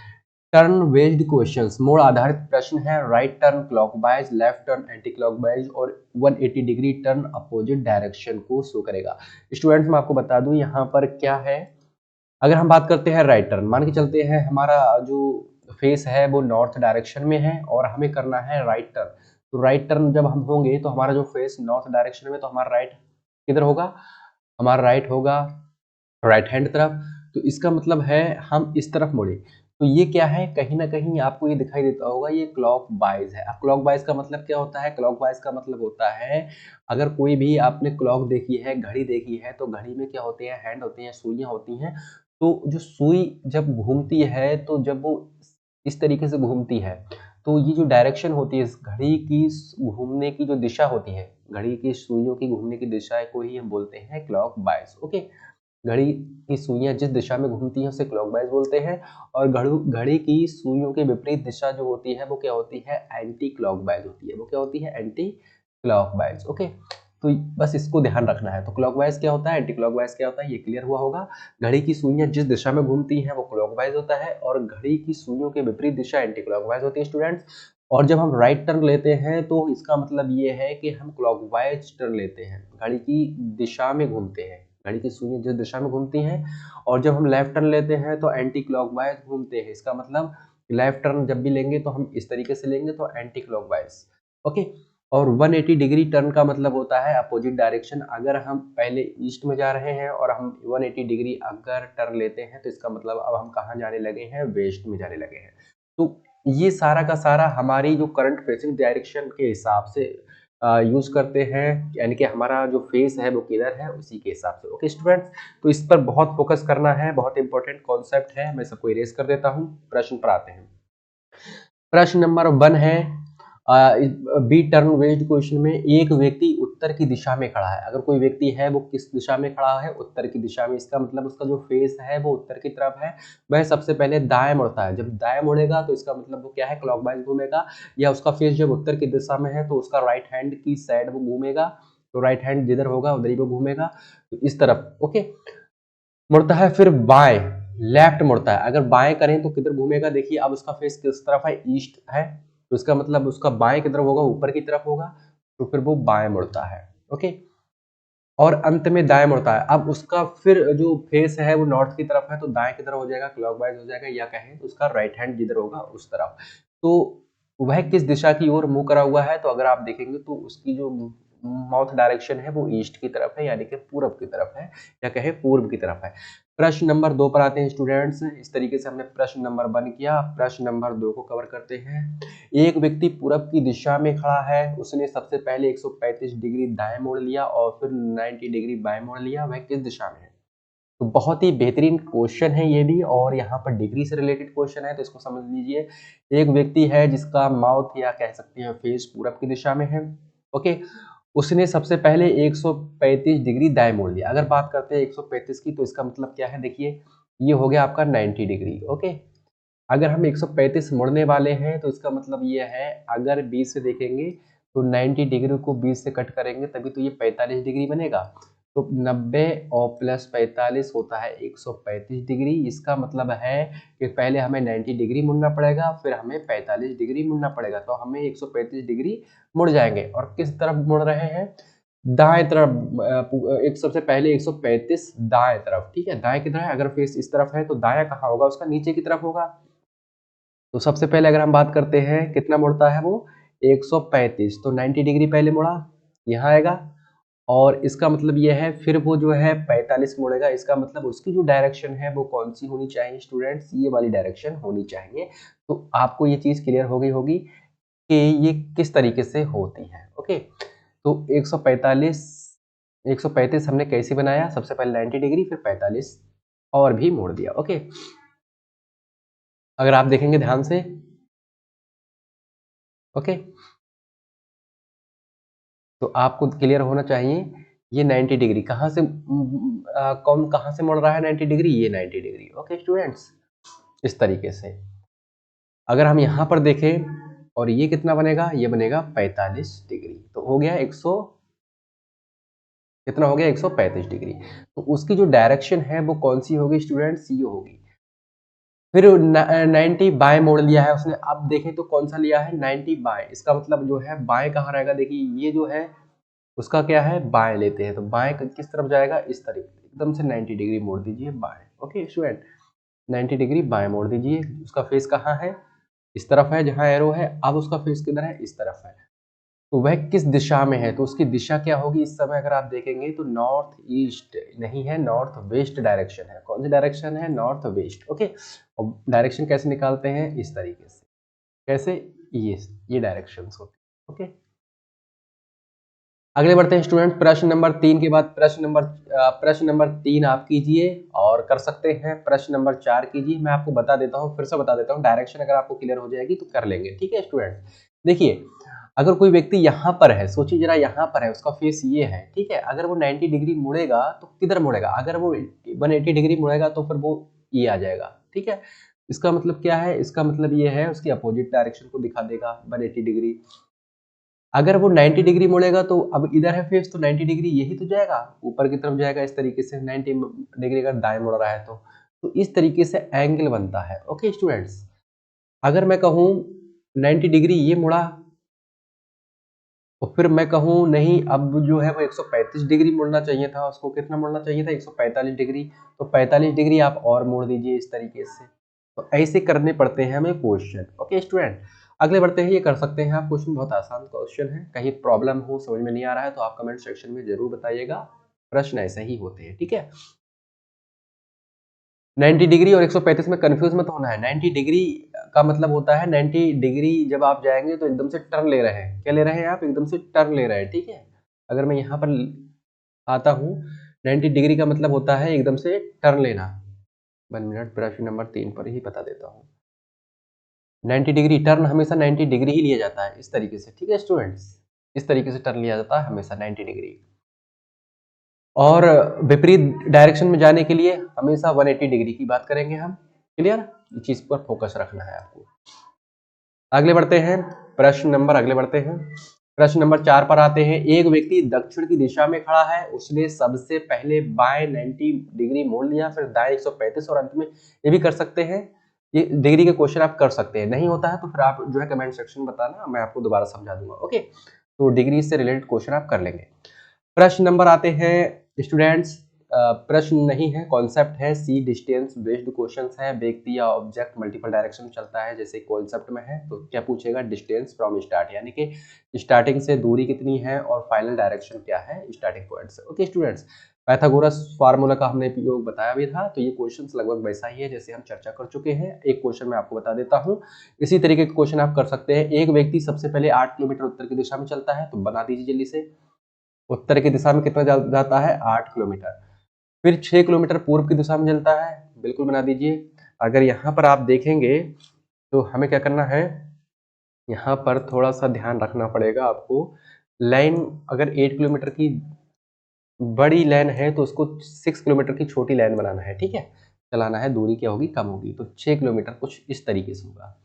[SPEAKER 1] टर्न बेस्ड क्वेश्चंस, मोड़ आधारित प्रश्न है। Right turn clockwise, left turn anti clockwise, और 180 डिग्री टर्न अपोजिट डायरेक्शन को शो करेगा। स्टूडेंट्स, मैं आपको बता दूं यहाँ पर क्या है। अगर हम बात करते हैं राइट टर्न, मान के चलते हैं हमारा जो फेस है वो नॉर्थ डायरेक्शन में है, और हमें करना है राइट टर्न। तो राइट टर्न जब हम होंगे, तो हमारा जो फेस नॉर्थ डायरेक्शन में, तो हमारा राइट किधर होगा, हमारा राइट होगा राइट हैंड तरफ। तो इसका मतलब है हम इस तरफ मुड़े, तो ये क्या है, कहीं ना कहीं आपको ये दिखाई देता होगा, ये क्लॉकवाइज है। अब क्लॉकवाइज का मतलब क्या होता है, क्लॉकवाइज का मतलब होता है, अगर कोई भी आपने क्लॉक देखी है, घड़ी देखी है, तो घड़ी में क्या होते हैं, हैंड होते हैं, सुइयां होती हैं, तो जो सुई जब घूमती है, तो जब वो इस तरीके से घूमती है, तो ये जो डायरेक्शन होती है इस घड़ी की घूमने की जो दिशा होती है, घड़ी की सुइयों की घूमने की दिशा को ही हम बोलते हैं क्लॉकवाइज। ओके, घड़ी की सुइयां जिस दिशा में घूमती हैं उसे क्लॉकवाइज बोलते हैं, और घड़ी की सुइयों के विपरीत दिशा जो होती है वो क्या होती है, एंटी क्लॉकवाइज होती है। वो क्या होती है, एंटी क्लॉकवाइज। ओके, तो बस इसको ध्यान रखना है। तो क्लॉकवाइज क्या होता है, एंटी क्लॉकवाइज क्या होता है, ये क्लियर हुआ होगा। घड़ी की सुइयां जिस दिशा में घूमती हैं वो क्लॉकवाइज होता है, और घड़ी की सुइयों के विपरीत दिशा एंटी क्लॉकवाइज होती है स्टूडेंट्स। और जब हम राइट टर्न लेते हैं तो इसका मतलब ये है कि हम क्लॉकवाइज टर्न लेते हैं, घड़ी की दिशा में घूमते हैं, घड़ी की सुइयां जिस दिशा में घूमती हैं। और जब हम लेफ्ट टर्न लेते हैं तो एंटी क्लॉकवाइज घूमते हैं, इसका मतलब लेफ्ट टर्न जब भी लेंगे तो हम इस तरीके से लेंगे, तो एंटी क्लॉकवाइज। ओके, और 180 डिग्री टर्न का मतलब होता है अपोजिट डायरेक्शन। अगर हम पहले ईस्ट में जा रहे हैं और हम 180 डिग्री अगर टर्न लेते हैं तो इसका मतलब अब हम कहाँ जाने लगे हैं, वेस्ट में जाने लगे हैं। तो ये सारा का सारा हमारी जो करंट फेसिंग डायरेक्शन के हिसाब से यूज करते हैं, यानी कि हमारा जो फेस है वो किधर है उसी के हिसाब से। ओके स्टूडेंट्स, तो इस पर बहुत फोकस करना है, बहुत इंपॉर्टेंट कॉन्सेप्ट है। मैं सबको इरेज कर देता हूँ, प्रश्न पर आते हैं। प्रश्न नंबर 1 है, बी टर्न बेस्ड क्वेश्चन में एक व्यक्ति उत्तर की दिशा में खड़ा है। अगर कोई व्यक्ति है वो किस दिशा में खड़ा है, उत्तर की दिशा में, इसका मतलब उसका जो फेस है वो उत्तर की तरफ है, वह सबसे पहले दाएं मुड़ता है। जब दाएं मुड़ेगा तो इसका मतलब वो क्या है, क्लॉकवाइज घूमेगा। या उसका फेस जब उत्तर की दिशा में है तो उसका राइट हैंड की साइड वो घूमेगा, तो राइट हैंड जिधर होगा उधर ही वो घूमेगा, तो इस तरफ। ओके, मुड़ता है। फिर बाएं, लेफ्ट मुड़ता है। अगर बाएं करें तो किधर घूमेगा, देखिए अब उसका फेस किस तरफ है, ईस्ट है, तो इसका मतलब उसका बाएं की तरफ होगा, ऊपर की तरफ होगा, तो फिर वो बाएं मुड़ता है। ओके, और अंत में दाएं मुड़ता है। अब उसका फिर जो फेस है वो नॉर्थ की तरफ है, तो दाएं की तरफ हो जाएगा, क्लॉकवाइज हो जाएगा, या कहें तो उसका राइट हैंड जिधर होगा उस तरफ। तो वह किस दिशा की ओर मुंह करा हुआ है, तो अगर आप देखेंगे तो उसकी जो माउथ डायरेक्शन है वो ईस्ट की तरफ है, यानी कि पूरब की तरफ है, या कहे पूर्व की तरफ है। प्रश्न नंबर 2 पर आते हैं स्टूडेंट्स। इस तरीके से हमने प्रश्न नंबर 1 किया, प्रश्न नंबर 2 को कवर करते हैं। एक व्यक्ति पूरब की दिशा में खड़ा है, उसने सबसे पहले 135 डिग्री दाएं मोड़ लिया और फिर 90 डिग्री बाएं मोड़ लिया, वह किस दिशा में है। तो बहुत ही बेहतरीन क्वेश्चन है ये भी, और यहाँ पर डिग्री से रिलेटेड क्वेश्चन है, तो इसको समझ लीजिए। एक व्यक्ति है जिसका माउथ या कह सकते हैं फेस पूरब की दिशा में है। ओके, उसने सबसे पहले 135 डिग्री दाएं मोड़ लिया। अगर बात करते हैं 135 की, तो इसका मतलब क्या है, देखिए ये हो गया आपका 90 डिग्री। ओके, अगर हम 135 मुड़ने वाले हैं तो इसका मतलब ये है, अगर 20 से देखेंगे तो 90 डिग्री को 20 से कट करेंगे तभी तो ये 45 डिग्री बनेगा। तो 90 और प्लस 45 होता है 135 डिग्री। इसका मतलब है कि पहले हमें 90 डिग्री मुड़ना पड़ेगा, फिर हमें 45 डिग्री मुड़ना पड़ेगा, तो हमें 135 डिग्री मुड़ जाएंगे। और किस तरफ मुड़ रहे हैं, दाएं तरफ। एक सबसे पहले 135 दाएं तरफ, ठीक है, दाएं की तरफ। अगर फेस इस तरफ है तो दायां कहाँ होगा, उसका नीचे की तरफ होगा। तो सबसे पहले अगर हम बात करते हैं कितना मुड़ता है वो, 135, तो 90 डिग्री पहले मुड़ा, यहाँ आएगा। और इसका मतलब ये है फिर वो जो है 45 मुड़ेगा। इसका मतलब उसकी जो डायरेक्शन है वो कौन सी होनी चाहिए स्टूडेंट्स, ये वाली डायरेक्शन होनी चाहिए। तो आपको ये चीज क्लियर हो गई होगी कि ये किस तरीके से होती है। ओके, तो 135 हमने कैसे बनाया, सबसे पहले 90 डिग्री फिर 45 और भी मोड़ दिया। ओके, अगर आप देखेंगे ध्यान से। ओके, तो आपको क्लियर होना चाहिए ये 90 डिग्री कहाँ से कौन कहाँ से मुड़ रहा है 90 डिग्री, ये 90 डिग्री। ओके स्टूडेंट्स, इस तरीके से अगर हम यहाँ पर देखें, और ये कितना बनेगा, ये बनेगा 45 डिग्री। तो हो गया 100, कितना हो गया 135 डिग्री। तो उसकी जो डायरेक्शन है वो कौन सी होगी स्टूडेंट्स, ये होगी। फिर 90 बाएं मोड़ लिया है उसने। अब देखें तो कौन सा लिया है, 90 बाएं। इसका मतलब जो है बाएं कहाँ रहेगा, देखिए ये जो है उसका क्या है, बाएं लेते हैं, तो बाएं किस तरफ जाएगा, इस तरफ एकदम से 90 डिग्री मोड़ दीजिए बाएं। ओके स्टूडेंट, 90 डिग्री बाएं मोड़ दीजिए। उसका फेस कहाँ है, इस तरफ है जहां एरो है। अब उसका फेस किधर है, इस तरफ है। तो वह किस दिशा में है, तो उसकी दिशा क्या होगी इस समय अगर आप देखेंगे तो नॉर्थ ईस्ट नहीं है, नॉर्थ वेस्ट डायरेक्शन है। कौन सी डायरेक्शन है, नॉर्थ वेस्ट। ओके, और डायरेक्शन कैसे निकालते हैं, इस तरीके से। कैसे, ये डायरेक्शन होती है। ओके, अगले बढ़ते हैं स्टूडेंट, प्रश्न नंबर 3 के बाद प्रश्न नंबर 3 आप कीजिए और कर सकते हैं, प्रश्न नंबर 4 कीजिए। मैं आपको बता देता हूँ, फिर से बता देता हूँ, डायरेक्शन अगर आपको क्लियर हो जाएगी तो कर लेंगे। ठीक है स्टूडेंट, देखिए अगर कोई व्यक्ति यहाँ पर है, सोचिए जरा यहाँ पर है, उसका फेस ये है, ठीक है, अगर वो 90 डिग्री मुड़ेगा तो किधर मुड़ेगा, अगर वो 180 डिग्री मुड़ेगा तो फिर वो ये आ जाएगा। ठीक है, इसका मतलब क्या है, इसका मतलब ये है उसकी अपोजिट डायरेक्शन को दिखा देगा 180 डिग्री। अगर वो 90 डिग्री मुड़ेगा तो अब इधर है फेस, तो 90 डिग्री यही तो जाएगा, ऊपर की तरफ जाएगा इस तरीके से। 90 डिग्री अगर दाएं मुड़ रहा है तो इस तरीके से एंगल बनता है। ओके स्टूडेंट्स, अगर मैं कहूँ 90 डिग्री ये मुड़ा तो फिर मैं कहूँ नहीं, अब जो है वो 135 डिग्री मुड़ना चाहिए था, उसको कितना मुड़ना चाहिए था, 145 डिग्री। तो 45 डिग्री आप और मोड़ दीजिए इस तरीके से। तो ऐसे करने पड़ते हैं हमें क्वेश्चन। ओके स्टूडेंट, अगले बढ़ते हैं, ये कर सकते हैं आप क्वेश्चन, बहुत आसान क्वेश्चन है। कहीं प्रॉब्लम हो, समझ में नहीं आ रहा है तो आप कमेंट सेक्शन में जरूर बताइएगा, प्रश्न ऐसे ही होते हैं। ठीक है, 90 डिग्री और 135 में कंफ्यूज मत होना है। 90 डिग्री का मतलब होता है 90 डिग्री जब आप जाएंगे तो एकदम से टर्न ले रहे हैं, क्या ले रहे हैं आप, एकदम से टर्न ले रहे हैं। ठीक है, अगर मैं यहाँ पर आता हूँ, 90 डिग्री का मतलब होता है एकदम से टर्न लेना। 1 मिनट, प्रश्न नंबर 3 पर ही बता देता हूँ। 90 डिग्री टर्न हमेशा 90 डिग्री ही लिया जाता है इस तरीके से। ठीक है स्टूडेंट्स, इस तरीके से टर्न लिया जाता है हमेशा 90 डिग्री। और विपरीत डायरेक्शन में जाने के लिए हमेशा 180 डिग्री की बात करेंगे हम। क्लियर, इस चीज पर फोकस रखना है आपको। अगले बढ़ते हैं, अगले बढ़ते हैं, प्रश्न नंबर 4 पर आते हैं। एक व्यक्ति दक्षिण की दिशा में खड़ा है, उसने सबसे पहले बाएं 90 डिग्री मोड़ लिया, फिर दाएं 135 और अंत में ये भी कर सकते हैं। ये डिग्री के क्वेश्चन आप कर सकते हैं, नहीं होता है तो फिर आप जो है कमेंट सेक्शन में बताना, मैं आपको दोबारा समझा दूंगा। ओके, तो डिग्री से रिलेटेड क्वेश्चन आप कर लेंगे। प्रश्न नंबर आते हैं स्टूडेंट्स, प्रश्न नहीं है, कॉन्सेप्ट है। सी डिस्टेंस बेस्ड क्वेश्चंस है, व्यक्ति या ऑब्जेक्ट मल्टीपल डायरेक्शन में चलता है, जैसे कॉन्सेप्ट में है तो क्या पूछेगा, डिस्टेंस फ्रॉम स्टार्ट, यानी कि स्टार्टिंग से दूरी कितनी है और फाइनल डायरेक्शन क्या है स्टार्टिंग पॉइंट से। ओके स्टूडेंट्स, पैथागोरस फार्मूला का हमने उपयोग बताया भी था, तो ये क्वेश्चन लगभग वैसा ही है जैसे हम चर्चा कर चुके हैं। एक क्वेश्चन मैं आपको बता देता हूँ, इसी तरीके के क्वेश्चन आप कर सकते हैं। एक व्यक्ति सबसे पहले 8 किलोमीटर उत्तर की दिशा में चलता है, तो बना दीजिए जल्दी से। उत्तर की दिशा में कितना जाता है, 8 किलोमीटर। फिर 6 किलोमीटर पूर्व की दिशा में चलता है, बिल्कुल बना दीजिए। अगर यहाँ पर आप देखेंगे तो हमें क्या करना है, यहाँ पर थोड़ा सा ध्यान रखना पड़ेगा आपको। लाइन अगर 8 किलोमीटर की बड़ी लाइन है तो उसको 6 किलोमीटर की छोटी लाइन बनाना है। ठीक है, चलाना है, दूरी क्या होगी, कम होगी, तो 6 किलोमीटर कुछ इस तरीके से होगा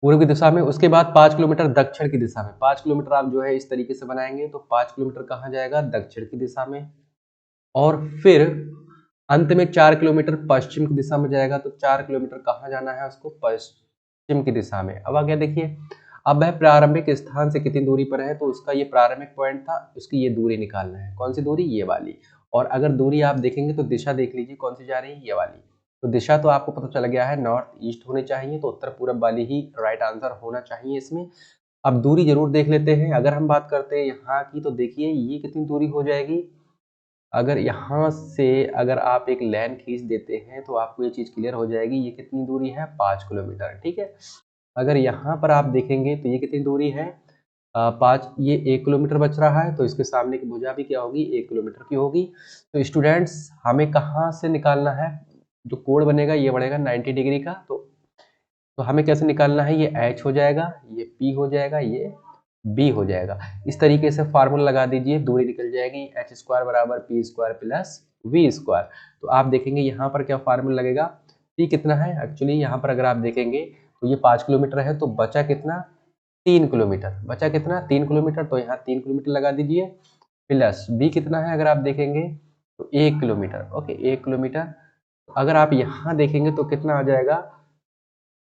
[SPEAKER 1] पूर्व की दिशा में। उसके बाद 5 किलोमीटर दक्षिण की दिशा में, 5 किलोमीटर आप जो है इस तरीके से बनाएंगे तो 5 किलोमीटर कहाँ जाएगा, दक्षिण की दिशा में। और फिर अंत में 4 किलोमीटर पश्चिम की दिशा में जाएगा, तो 4 किलोमीटर कहाँ जाना है उसको, पश्चिम की दिशा में। अब आगे देखिए, अब वह प्रारंभिक स्थान से कितनी दूरी पर है, तो उसका ये प्रारंभिक पॉइंट था, उसकी ये दूरी निकालना है। कौन सी दूरी, ये वाली। और अगर दूरी आप देखेंगे तो दिशा देख लीजिए कौन सी जा रही है, ये वाली। तो दिशा तो आपको पता चल गया है, नॉर्थ ईस्ट होनी चाहिए, तो उत्तर पूर्व वाली ही राइट आंसर होना चाहिए इसमें। अब दूरी जरूर देख लेते हैं। अगर हम बात करते हैं यहाँ की, तो देखिए ये कितनी दूरी हो जाएगी। अगर यहाँ से अगर आप एक लाइन खींच देते हैं तो आपको ये चीज़ क्लियर हो जाएगी, ये कितनी दूरी है, 5 किलोमीटर। ठीक है, अगर यहाँ पर आप देखेंगे तो ये कितनी दूरी है, 5, ये 1 किलोमीटर बच रहा है, तो इसके सामने की भुजा भी क्या होगी, 1 किलोमीटर की होगी। तो स्टूडेंट्स हमें कहाँ से निकालना है, जो कोण बनेगा ये बढ़ेगा 90 डिग्री का, तो हमें कैसे निकालना है, ये h हो जाएगा, ये p हो जाएगा, ये b हो जाएगा। इस तरीके से फार्मूला लगा दीजिए, दूरी निकल जाएगी, h स्क्वायर बराबर p square plus v square. तो आप देखेंगे यहाँ पर क्या फार्मूला लगेगा, p कितना है, एक्चुअली यहाँ पर अगर आप देखेंगे तो ये 5 किलोमीटर है, तो बचा कितना, 3 किलोमीटर। बचा कितना, 3 किलोमीटर, तो यहाँ 3 किलोमीटर लगा दीजिए, प्लस b कितना है, अगर आप देखेंगे तो 1 किलोमीटर। Okay, 1 kilometre. अगर आप यहाँ देखेंगे तो कितना आ जाएगा,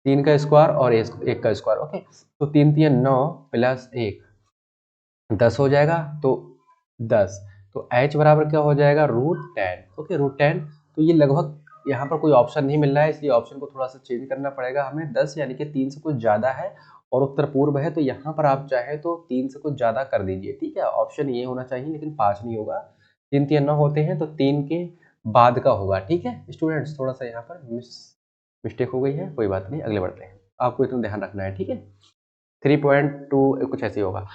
[SPEAKER 1] 3 का स्क्वायर और 1 का स्क्वायर। ओके, तो 3 3 9 प्लस 1 10 हो जाएगा, तो 10, तो h बराबर क्या हो जाएगा, √10। ओके, √10। तो ये लगभग यहाँ पर कोई ऑप्शन नहीं मिल रहा है, इसलिए ऑप्शन को थोड़ा सा चेंज करना पड़ेगा हमें। 10 यानी कि 3 से कुछ ज़्यादा है और उत्तर पूर्व है, तो यहाँ पर आप चाहे तो 3 से कुछ ज़्यादा कर दीजिए। ठीक है, ऑप्शन ये होना चाहिए, लेकिन 5 नहीं होगा। 3 3 9 होते हैं, तो 3 के बाद का होगा। ठीक है स्टूडेंट्स, थोड़ा सा यहाँ पर मिस्टेक हो गई है, कोई बात नहीं, अगले बढ़ते हैं। आपको इतना ध्यान रखना है। ठीक है, 3.2 कुछ ऐसे होगा।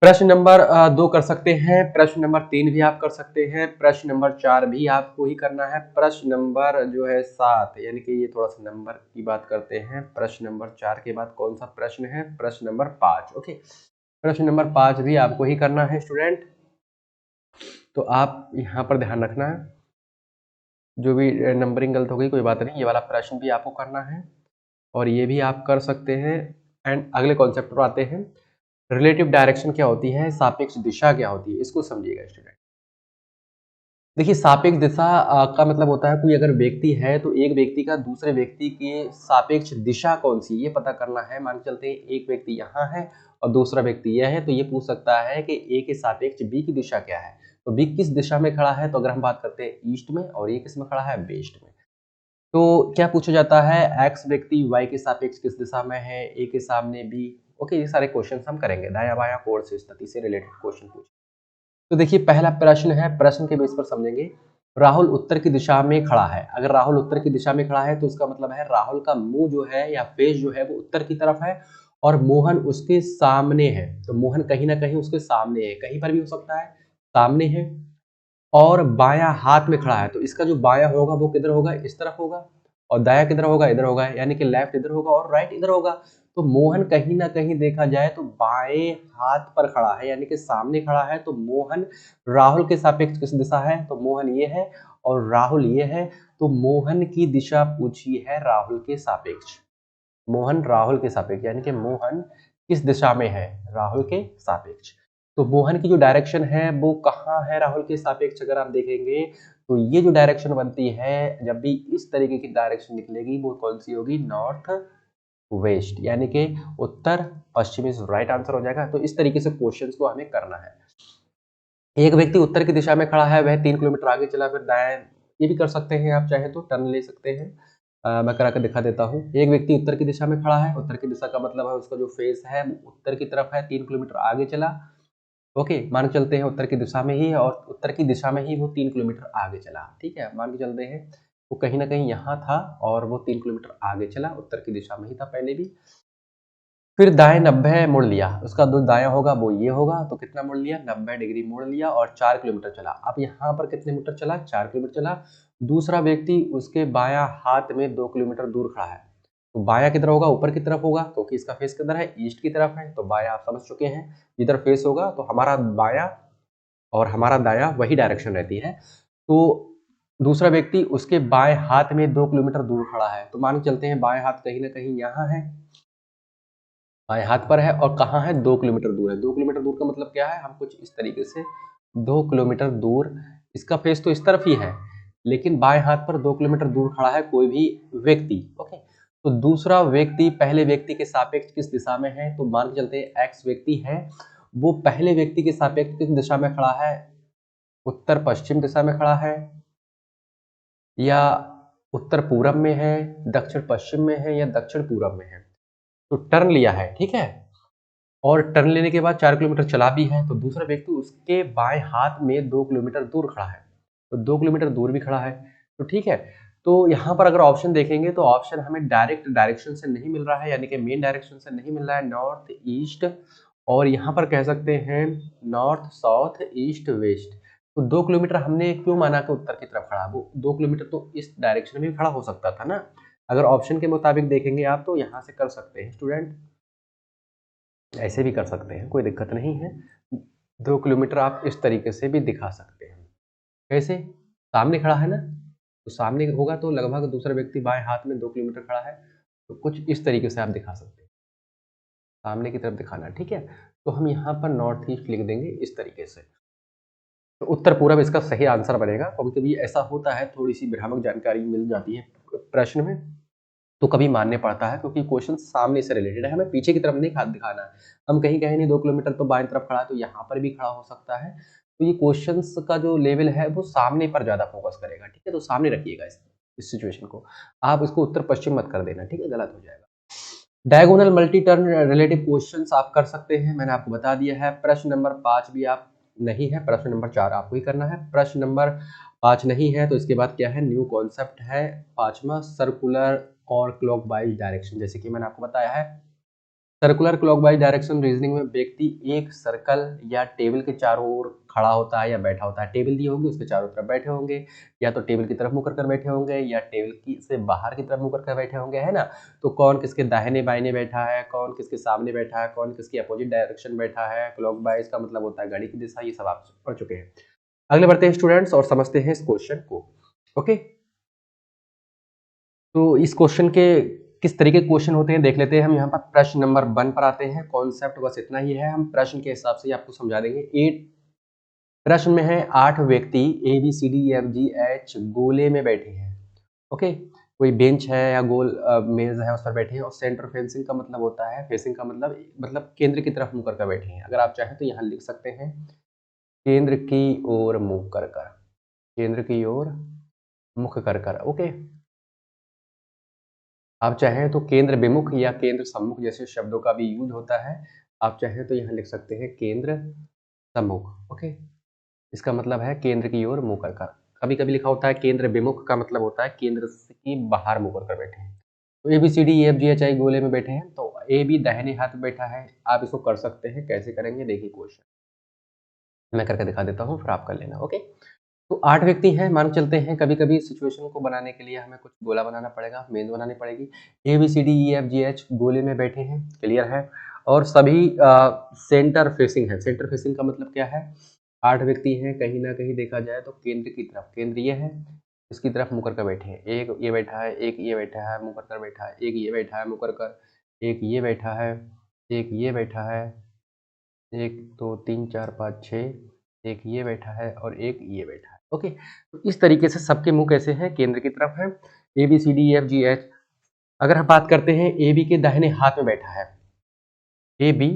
[SPEAKER 1] प्रश्न नंबर 2 कर सकते हैं, प्रश्न नंबर 3 भी आप कर सकते हैं, प्रश्न नंबर 4 भी आपको ही करना है, प्रश्न नंबर जो है 7 यानी कि ये थोड़ा सा नंबर की बात करते हैं। प्रश्न नंबर 4 के बाद कौन सा प्रश्न है? प्रश्न नंबर 5। ओके, प्रश्न नंबर 5 भी आपको ही करना है स्टूडेंट। तो आप यहाँ पर ध्यान रखना है, जो भी नंबरिंग गलत हो गई कोई बात नहीं, ये वाला प्रश्न भी आपको करना है और ये भी आप कर सकते हैं। एंड अगले कॉन्सेप्ट पर आते हैं, रिलेटिव डायरेक्शन क्या होती है, सापेक्ष दिशा क्या होती है, इसको समझिएगा स्टूडेंट। देखिए, सापेक्ष दिशा का मतलब होता है कोई अगर व्यक्ति है तो एक व्यक्ति का दूसरे व्यक्ति के सापेक्ष दिशा कौन सी, ये पता करना है। मान के चलते हैं एक व्यक्ति यहाँ है और दूसरा व्यक्ति यह है, तो ये पूछ सकता है कि ए के सापेक्ष बी की दिशा क्या है, तो बी किस दिशा में खड़ा है। तो अगर हम बात करते हैं ईस्ट में और ये किस में खड़ा है, वेस्ट में, तो क्या पूछा जाता है, एक्स व्यक्ति वाई के सापेक्ष किस दिशा में है, ए के सामने बी। ओके, ये सारे क्वेश्चन हम करेंगे, दाया बाया कोण से स्थिति से रिलेटेड क्वेश्चन पूछ। तो देखिए, पहला प्रश्न है, प्रश्न के बेस पर समझेंगे। राहुल उत्तर की दिशा में खड़ा है। अगर राहुल उत्तर की दिशा में खड़ा है तो इसका मतलब है राहुल का मुंह जो है या फेस जो है वो उत्तर की तरफ है और मोहन उसके सामने है। तो मोहन कहीं ना कहीं उसके सामने है, कहीं पर भी हो सकता है, सामने है और बायां हाथ में खड़ा है। तो इसका जो बायां होगा वो किधर होगा, इस तरफ होगा, और दाया किधर होगा, इधर होगा, यानी कि लेफ्ट इधर होगा और राइट इधर होगा। तो मोहन कहीं ना कहीं देखा जाए तो बाएं हाथ पर खड़ा है, यानी कि सामने खड़ा है। तो मोहन राहुल के सापेक्ष किस दिशा है, तो मोहन ये है और राहुल ये है। तो मोहन की दिशा पूछी है राहुल के सापेक्ष, मोहन राहुल के सापेक्ष, यानी कि मोहन किस दिशा में है, राहुल के सापेक्ष। तो मोहन की जो डायरेक्शन है वो कहाँ है, राहुल के सापेक्ष अगर आप देखेंगे तो ये जो डायरेक्शन बनती है, जब भी इस तरीके की डायरेक्शन निकलेगी वो कौन सी होगी, नॉर्थ वेस्ट, यानी कि उत्तर पश्चिमी राइट आंसर हो जाएगा। तो इस तरीके से क्वेश्चंस को हमें करना है। एक व्यक्ति उत्तर की दिशा में खड़ा है, वह 3 किलोमीटर आगे चला, फिर दाएं, ये भी कर सकते हैं आप चाहे तो टर्न ले सकते हैं। मैं करा कर दिखा देता हूँ। एक व्यक्ति उत्तर की दिशा में खड़ा है, उत्तर की दिशा का मतलब है उसका जो फेस है वो उत्तर की तरफ है, 3 किलोमीटर आगे चला। ओके, मान के चलते हैं उत्तर की दिशा में ही है और उत्तर की दिशा में ही वो 3 किलोमीटर आगे चला। ठीक है, मान के चलते हैं वो कहीं ना कहीं यहाँ था और वो 3 किलोमीटर आगे चला, उत्तर की दिशा में ही था पहले भी। फिर दाएं 90 मोड़ लिया, उसका जो दाया होगा वो ये होगा, तो कितना मोड़ लिया, 90 डिग्री मोड़ लिया और 4 किलोमीटर चला। अब यहाँ पर कितने मीटर चला, 4 किलोमीटर चला। दूसरा व्यक्ति उसके बायां हाथ में 2 किलोमीटर दूर खड़ा है। तो बायां किधर होगा, ऊपर की तरफ होगा, क्योंकि इसका फेस किधर है, ईस्ट की तरफ है। तो बायां आप समझ चुके हैं, जिधर फेस होगा तो हमारा बायां और हमारा दायां वही डायरेक्शन रहती है। तो दूसरा व्यक्ति उसके बाएं हाथ में 2 किलोमीटर दूर खड़ा है। तो मान के चलते हैं बाएं हाथ कहीं ना कहीं यहाँ है, बाएं हाथ पर है और कहाँ है, 2 किलोमीटर दूर है। 2 किलोमीटर दूर का मतलब क्या है, हम कुछ इस तरीके से 2 किलोमीटर दूर, इसका फेस तो इस तरफ ही है लेकिन बाएं हाथ पर 2 किलोमीटर दूर खड़ा है कोई भी व्यक्ति। ओके, तो दूसरा व्यक्ति पहले व्यक्ति के सापेक्ष किस दिशा में है, तो मान के चलते हैं एक्स व्यक्ति है, वो पहले व्यक्ति के सापेक्ष किस दिशा में खड़ा है, उत्तर पश्चिम दिशा में खड़ा है या उत्तर पूरब में है, दक्षिण पश्चिम में है या दक्षिण पूरब में है। तो टर्न लिया है, ठीक है, और टर्न लेने के बाद 4 किलोमीटर चला भी है। तो दूसरा व्यक्ति उसके बाएं हाथ में 2 किलोमीटर दूर खड़ा है, तो 2 किलोमीटर दूर भी खड़ा है। तो ठीक है, तो यहाँ पर अगर ऑप्शन देखेंगे तो ऑप्शन हमें डायरेक्ट डायरेक्शन से नहीं मिल रहा है, यानी कि मेन डायरेक्शन से नहीं मिल रहा है, नॉर्थ ईस्ट और यहाँ पर कह सकते हैं नॉर्थ साउथ ईस्ट वेस्ट। तो 2 किलोमीटर हमने क्यों माना कि उत्तर की तरफ खड़ा, वो 2 किलोमीटर तो इस डायरेक्शन में भी खड़ा हो सकता था ना। अगर ऑप्शन के मुताबिक देखेंगे आप तो यहाँ से कर सकते हैं स्टूडेंट, ऐसे भी कर सकते हैं, कोई दिक्कत नहीं है। 2 किलोमीटर आप इस तरीके से भी दिखा सकते हैं। कैसे, सामने खड़ा है ना, तो सामने होगा तो लगभग दूसरा व्यक्ति बाएं हाथ में 2 किलोमीटर खड़ा है, तो कुछ इस तरीके से आप दिखा सकते हैं, सामने की तरफ दिखाना। ठीक है, तो हम यहाँ पर नॉर्थ ईस्ट लिख देंगे इस तरीके से। तो उत्तर पूरब इसका सही आंसर बनेगा। कभी कभी ऐसा होता है, थोड़ी सी भ्रामक जानकारी मिल जाती है प्रश्न में, तो कभी मानने पड़ता है क्योंकि क्वेश्चन सामने से रिलेटेड है, हमें पीछे की तरफ नहीं दिखाना है। हम कहीं कहीं नहीं 2 किलोमीटर तो बाएं तरफ खड़ा है, तो यहाँ पर भी खड़ा हो सकता है। तो ये क्वेश्चंस का जो लेवल है वो सामने पर ज्यादा फोकस करेगा। ठीक है, तो सामने रखिएगा इस सिचुएशन को, आप इसको उत्तर पश्चिम मत कर देना, ठीक है, गलत हो जाएगा। Diagonal multi turn relative questions आप कर सकते हैं, मैंने आपको बता दिया है। प्रश्न नंबर 5 भी आप नहीं है, प्रश्न नंबर 4 आपको ही करना है। प्रश्न नंबर 5 नहीं है तो इसके बाद क्या है, न्यू कॉन्सेप्ट है पांचवा, सर्कुलर और क्लॉकवाइज डायरेक्शन। जैसे कि मैंने आपको बताया है सर्कुलर क्लॉकवाइज डायरेक्शन रीजनिंग में व्यक्ति एक सर्कल या टेबल के चारों ओर खड़ा होता है या बैठा होता है। टेबल दी होगी, उसके चारों तरफ बैठे होंगे, या तो टेबल की तरफ मुँह कर बैठे होंगे या टेबल की से बाहर की तरफ मुँह कर बैठे होंगे, है ना। तो कौन किसके दाहिने बाइने बैठा है, कौन किसके सामने बैठा है, कौन किसकी अपोजिट डायरेक्शन बैठा है, क्लॉकवाइज का मतलब होता है घड़ी की दिशा, ये सब आप पढ़ चुके हैं। अगले बढ़ते हैं स्टूडेंट्स और समझते हैं इस क्वेश्चन को। ओके, तो इस क्वेश्चन के किस तरीके के क्वेश्चन होते हैं देख लेते हैं हम। यहाँ पर प्रश्न नंबर 1 पर आते हैं। कॉन्सेप्ट बस इतना ही है, हम प्रश्न के हिसाब से ही आपको समझा देंगे। 8 प्रश्न में है 8 व्यक्ति A B C D F G H गोले में बैठे हैं। ओके, कोई बेंच है या गोल मेज है, उस पर बैठे हैं। और सेंटर फेसिंग का मतलब होता है, फेसिंग का मतलब केंद्र की तरफ मुंह कर बैठे हैं। अगर आप चाहें तो यहाँ लिख सकते हैं केंद्र की ओर मुंह कर, केंद्र की ओर मुख कर। ओके, आप चाहें तो केंद्र विमुख या केंद्र सम्मुख जैसे शब्दों का भी यूज होता है। आप चाहें तो यहाँ लिख सकते हैं केंद्र सम्मुख। ओके, इसका मतलब है केंद्र की ओर मुंह कर। कभी कभी लिखा होता है केंद्र विमुख, का मतलब होता है केंद्र की बाहर मुंह कर बैठे हैं। तो A B C D F G H I गोले में बैठे हैं, तो ए बी दाहिने हाथ में बैठा है। आप इसको कर सकते हैं, कैसे करेंगे देखिए क्वेश्चन मैं करके दिखा देता हूँ, फिर आप कर लेना। ओके, तो 8 व्यक्ति हैं, मान के चलते हैं। कभी कभी सिचुएशन को बनाने के लिए हमें कुछ गोला बनाना पड़ेगा, मेज बनानी पड़ेगी। A B C D E F G H गोले में बैठे हैं, क्लियर है। और सभी सेंटर फेसिंग है। सेंटर फेसिंग का मतलब क्या है, 8 व्यक्ति हैं, कहीं ना कहीं देखा जाए तो केंद्र की तरफ, केंद्र ये है, इसकी तरफ मुँह कर बैठे हैं। एक ये बैठा है, एक ये बैठा है मुँह कर बैठा है, एक ये बैठा है मुँह कर, एक ये बैठा है, एक ये बैठा है, 1 2 3 4 5 6, एक ये बैठा है और एक ये बैठा है। ओके, तो इस तरीके से सबके मुंह कैसे हैं, केंद्र की तरफ है। A B C D F G H. अगर हम बात करते हैं ए बी के दाहिने हाथ में बैठा है, ए बी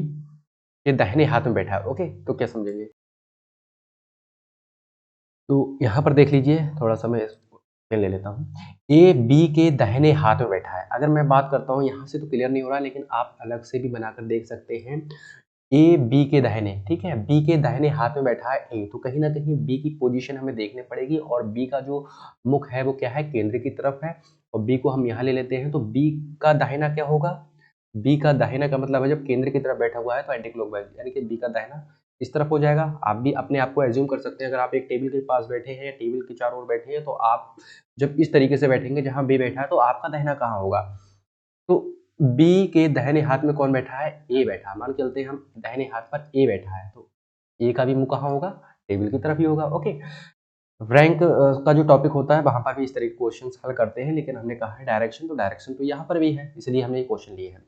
[SPEAKER 1] के दाहिने हाथ में बैठा है। ओके, तो क्या समझेंगे, तो यहाँ पर देख लीजिए, थोड़ा सा मैं इसको पेन ले लेता हूँ। ए बी के दाहिने हाथ में बैठा है। अगर मैं बात करता हूँ, यहाँ से तो क्लियर नहीं हो रहा, लेकिन आप अलग से भी बनाकर देख सकते हैं। ए बी के दाहिने, ठीक है, बी के दाहिने हाथ में बैठा है ए, तो कहीं ना कहीं बी की पोजीशन हमें देखनी पड़ेगी। और बी का जो मुख है वो क्या है, केंद्र की तरफ है। और बी को हम यहाँ ले लेते हैं, तो बी का दाहिना क्या होगा, बी का दाहिना का मतलब है जब केंद्र की तरफ बैठा हुआ है तो एंटी क्लॉकवाइज, यानी कि बी का दाहिना इस तरफ हो जाएगा। आप भी अपने आप को एज्यूम कर सकते हैं, अगर आप एक टेबल के पास बैठे हैं या टेबल के चारों ओर बैठे हैं, तो आप जब इस तरीके से बैठेंगे जहां बी बैठा है, तो आपका दाहिना कहाँ होगा, तो बी के दाहिने हाथ में कौन बैठा है, ए बैठा है। मान के चलते हैं हम दाहिने हाथ पर ए बैठा है, तो ए का भी मुंह कहाँ होगा, टेबल की तरफ ही होगा। ओके, रैंक का जो टॉपिक होता है वहां पर भी इस तरह के क्वेश्चंस हल करते हैं, लेकिन हमने कहा है डायरेक्शन, तो डायरेक्शन तो यहाँ पर भी है, इसलिए हमने ये क्वेश्चन लिए हैं।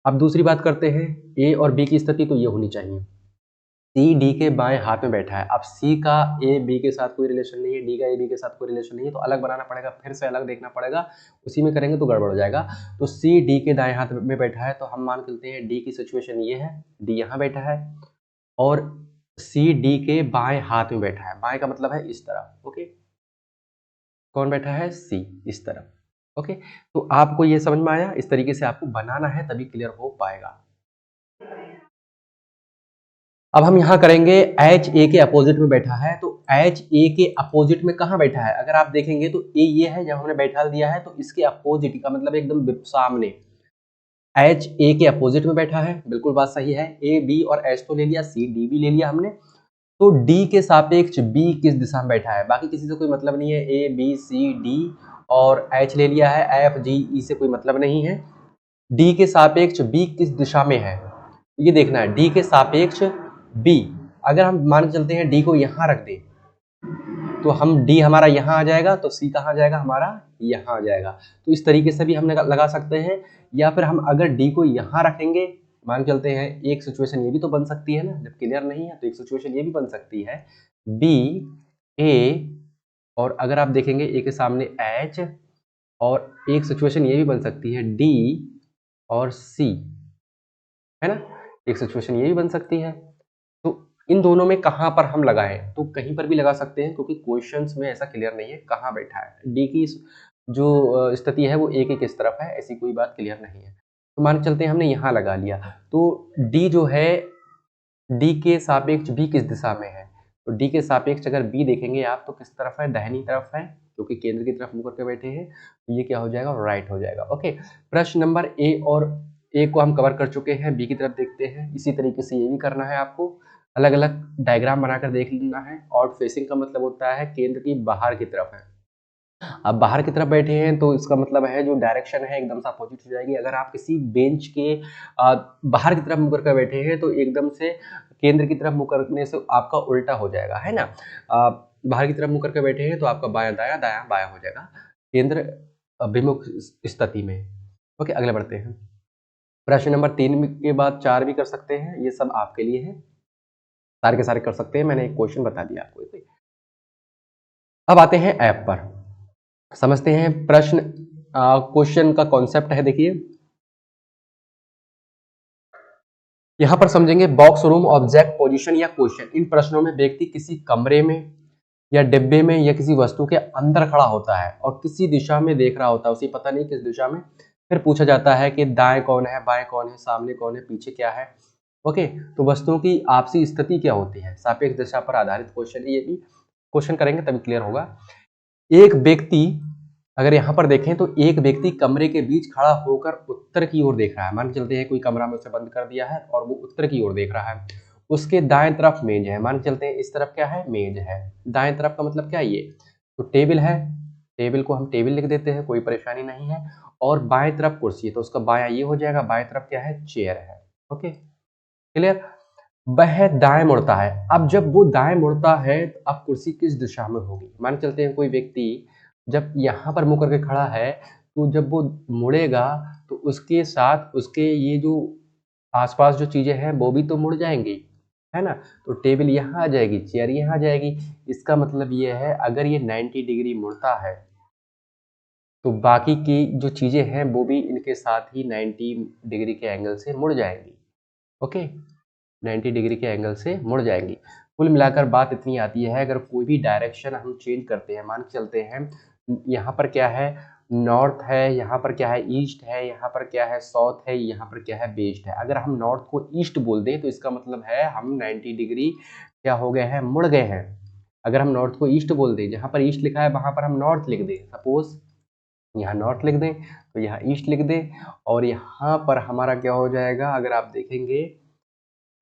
[SPEAKER 1] अब दूसरी बात करते हैं, ए और बी की स्थिति तो ये होनी चाहिए, सी डी के बाएं हाथ में बैठा है। अब सी का ए बी के साथ कोई रिलेशन नहीं है, डी का ए बी के साथ कोई रिलेशन नहीं है, तो अलग बनाना पड़ेगा, फिर से अलग देखना पड़ेगा, उसी में करेंगे तो गड़बड़ हो जाएगा। तो सी डी के दाएं हाथ में बैठा है, तो हम मान लेते हैं डी की सिचुएशन ये है, डी यहाँ बैठा है और सी डी के बाएं हाथ में बैठा है। बाएं का मतलब है इस तरफ। ओके, कौन बैठा है, सी, इस तरफ। ओके, तो आपको ये समझ में आया, इस तरीके से आपको बनाना है तभी क्लियर हो पाएगा। अब हम यहाँ करेंगे, एच ए के अपोजिट में बैठा है, तो एच ए के अपोजिट में कहाँ बैठा है, अगर आप देखेंगे तो ए ये है, जब हमने बैठा दिया है तो इसके अपोजिट का मतलब एकदम सामने, एच ए के अपोजिट में बैठा है, बिल्कुल बात सही है। ए बी और एच तो ले लिया, सी डी भी ले लिया हमने, तो डी के सापेक्ष बी किस दिशा में बैठा है, बाकी किसी से कोई मतलब नहीं है। ए बी सी डी और एच ले लिया है, एफ जी ई से कोई मतलब नहीं है। डी के सापेक्ष बी किस दिशा में है, ये देखना है, डी के सापेक्ष बी। अगर हम मान के चलते हैं डी को यहाँ रख दें, तो हम डी हमारा यहाँ आ जाएगा, तो सी कहाँ जाएगा, हमारा यहाँ आ जाएगा। तो इस तरीके से भी हम लगा सकते हैं, या फिर हम अगर डी को यहाँ रखेंगे, मान के चलते हैं, एक सिचुएशन ये भी तो बन सकती है ना, जब क्लियर नहीं है तो एक सिचुएशन ये भी बन सकती है, बी ए, और अगर आप देखेंगे ए के सामने एच, और एक सिचुएशन ये भी बन सकती है डी और सी, है ना, एक सिचुएशन ये भी बन सकती है। तो इन दोनों में कहां पर हम लगाएं, तो कहीं पर भी लगा सकते हैं, क्योंकि क्वेश्चंस में ऐसा क्लियर नहीं है कहां बैठा है। डी की जो स्थिति है वो ए के किस तरफ है, ऐसी कोई बात क्लियर नहीं है। तो मान के चलते हैं हमने यहाँ लगा लिया, तो डी जो है, डी के सापेक्ष बी किस दिशा में है, तो डी के सापेक्ष अगर बी देखेंगे आप तो किस तरफ है, दाहिनी तरफ है, क्योंकि केंद्र की तरफ मुंह करके बैठे हैं, तो ये क्या हो जाएगा, राइट हो जाएगा। ओके, प्रश्न नंबर ए और ए को हम कवर कर चुके हैं, बी की तरफ देखते हैं। इसी तरीके से ये भी करना है आपको, अलग अलग डायग्राम बनाकर देख लेना है। आउट फेसिंग का मतलब होता है केंद्र की बाहर की तरफ है। अब बाहर की तरफ बैठे हैं तो इसका मतलब है जो डायरेक्शन है एकदम से अपोजिट हो जाएगी। अगर आप किसी बेंच के बाहर की तरफ मुकर कर बैठे हैं तो एकदम से केंद्र की तरफ मुँह करने से आपका उल्टा हो जाएगा, है ना। बाहर की तरफ मुँह करके बैठे हैं तो आपका बायां दायां दायां बायां हो जाएगा केंद्र अभिमुख स्थिति में। ओके, अगले बढ़ते हैं। प्रश्न नंबर 3 के बाद 4 भी कर सकते हैं, ये सब आपके लिए है, सारे के सारे कर सकते हैं, मैंने एक क्वेश्चन बता दिया आपको। अब आते हैं ऐप पर, समझते हैं प्रश्न। क्वेश्चन का कॉन्सेप्ट है, देखिए यहां पर समझेंगे बॉक्स, रूम, ऑब्जेक्ट, पोजीशन या क्वेश्चन। इन प्रश्नों में व्यक्ति किसी कमरे में या डिब्बे में या किसी वस्तु के अंदर खड़ा होता है और किसी दिशा में देख रहा होता है, उसे पता नहीं किस दिशा में। फिर पूछा जाता है कि दाएं कौन है, बाएं कौन है, सामने कौन है, पीछे क्या है। ओके, तो वस्तुओं की आपसी स्थिति क्या होती है, सापेक्ष दिशा पर आधारित क्वेश्चन। ये भी क्वेश्चन करेंगे तभी क्लियर होगा। एक व्यक्ति, अगर यहाँ पर देखें तो एक व्यक्ति कमरे के बीच खड़ा होकर उत्तर की ओर देख रहा है। मान के चलते हैं कोई कमरा में उसे बंद कर दिया है और वो उत्तर की ओर देख रहा है। उसके दाएं तरफ मेज है, मान के चलते हैं इस तरफ क्या है, मेज है। दाएं तरफ का मतलब क्या है, ये तो टेबल है, टेबल को हम टेबल लिख देते हैं, कोई परेशानी नहीं है। और बाएं तरफ कुर्सी है तो उसका बायां ये हो जाएगा, बाएं तरफ क्या है, चेयर है। Okay, clear. वह दाएं मुड़ता है। अब जब वो दाएं मुड़ता है तो अब कुर्सी किस दिशा में होगी। मान के चलते हैं कोई व्यक्ति जब यहाँ पर मुंह करके खड़ा है तो जब वो मुड़ेगा तो उसके साथ उसके ये जो आसपास जो चीजें हैं वो भी तो मुड़ जाएंगी, है ना। तो टेबल यहाँ आ जाएगी, चेयर यहाँ आ जाएगी। इसका मतलब ये है अगर ये 90 डिग्री मुड़ता है तो बाकी की जो चीजें हैं वो भी इनके साथ ही 90 डिग्री के एंगल से मुड़ जाएंगी। ओके, 90 डिग्री के एंगल से मुड़ जाएंगी। कुल मिलाकर बात इतनी आती है, अगर कोई भी डायरेक्शन हम चेंज करते हैं, मान के चलते हैं यहाँ पर क्या है, नॉर्थ है, यहाँ पर क्या है, ईस्ट है, यहाँ पर क्या है, साउथ है, यहाँ पर क्या है, वेस्ट है। अगर हम नॉर्थ को ईस्ट बोल दें तो इसका मतलब है हम 90 डिग्री क्या हो गए हैं, मुड़ गए हैं। अगर हम नॉर्थ को ईस्ट बोल दें, जहाँ पर ईस्ट लिखा है वहां पर हम नॉर्थ लिख दें, सपोज यहाँ नॉर्थ लिख दें तो यहाँ ईस्ट लिख दें, और यहाँ पर हमारा क्या हो जाएगा, अगर आप देखेंगे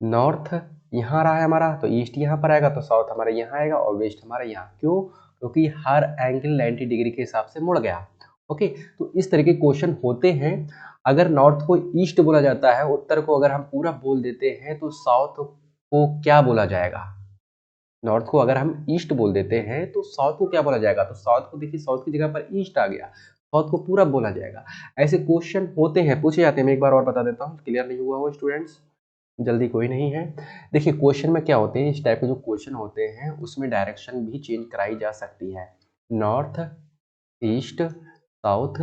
[SPEAKER 1] नॉर्थ यहाँ आ रहा है हमारा तो ईस्ट यहाँ पर आएगा, तो साउथ हमारा यहाँ आएगा और वेस्ट हमारा यहाँ। क्यों, क्योंकि हर एंगल 90 डिग्री के हिसाब से मुड़ गया। ओके, तो इस तरह के क्वेश्चन होते हैं। अगर नॉर्थ को ईस्ट बोला जाता है, उत्तर को अगर हम पूरा बोल देते हैं तो साउथ को क्या बोला जाएगा। नॉर्थ को अगर हम ईस्ट बोल देते हैं तो साउथ को क्या बोला जाएगा, तो साउथ को देखिए, साउथ की जगह पर ईस्ट आ गया, साउथ को पूरा बोला जाएगा। ऐसे क्वेश्चन होते हैं, पूछे जाते हैं। मैं एक बार और बता देता हूँ, क्लियर नहीं हुआ हो स्टूडेंट्स, जल्दी कोई नहीं है। देखिए क्वेश्चन में क्या होते हैं, इस टाइप के जो क्वेश्चन होते हैं उसमें डायरेक्शन भी चेंज कराई जा सकती है, नॉर्थ, ईस्ट, साउथ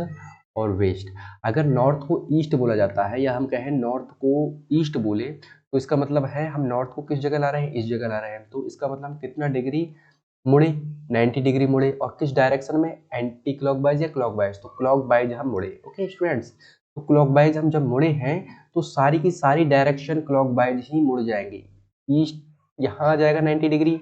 [SPEAKER 1] और वेस्ट। अगर नॉर्थ को ईस्ट बोला जाता है या हम कहें नॉर्थ को ईस्ट बोले तो इसका मतलब है हम नॉर्थ को किस जगह ला रहे हैं, इस जगह ला रहे हैं। तो इसका मतलब कितना डिग्री मुड़े, 90 डिग्री मुड़े, और किस डायरेक्शन में, एंटी क्लॉकवाइज या क्लॉकवाइज, तो क्लॉकवाइज हम मुड़े। ओके स्टूडेंट्स, तो क्लॉकवाइज हम जब मुड़े हैं तो सारी की सारी डायरेक्शन क्लॉकवाइज ही मुड़ जाएंगी। ईस्ट यहाँ आ जाएगा 90 डिग्री,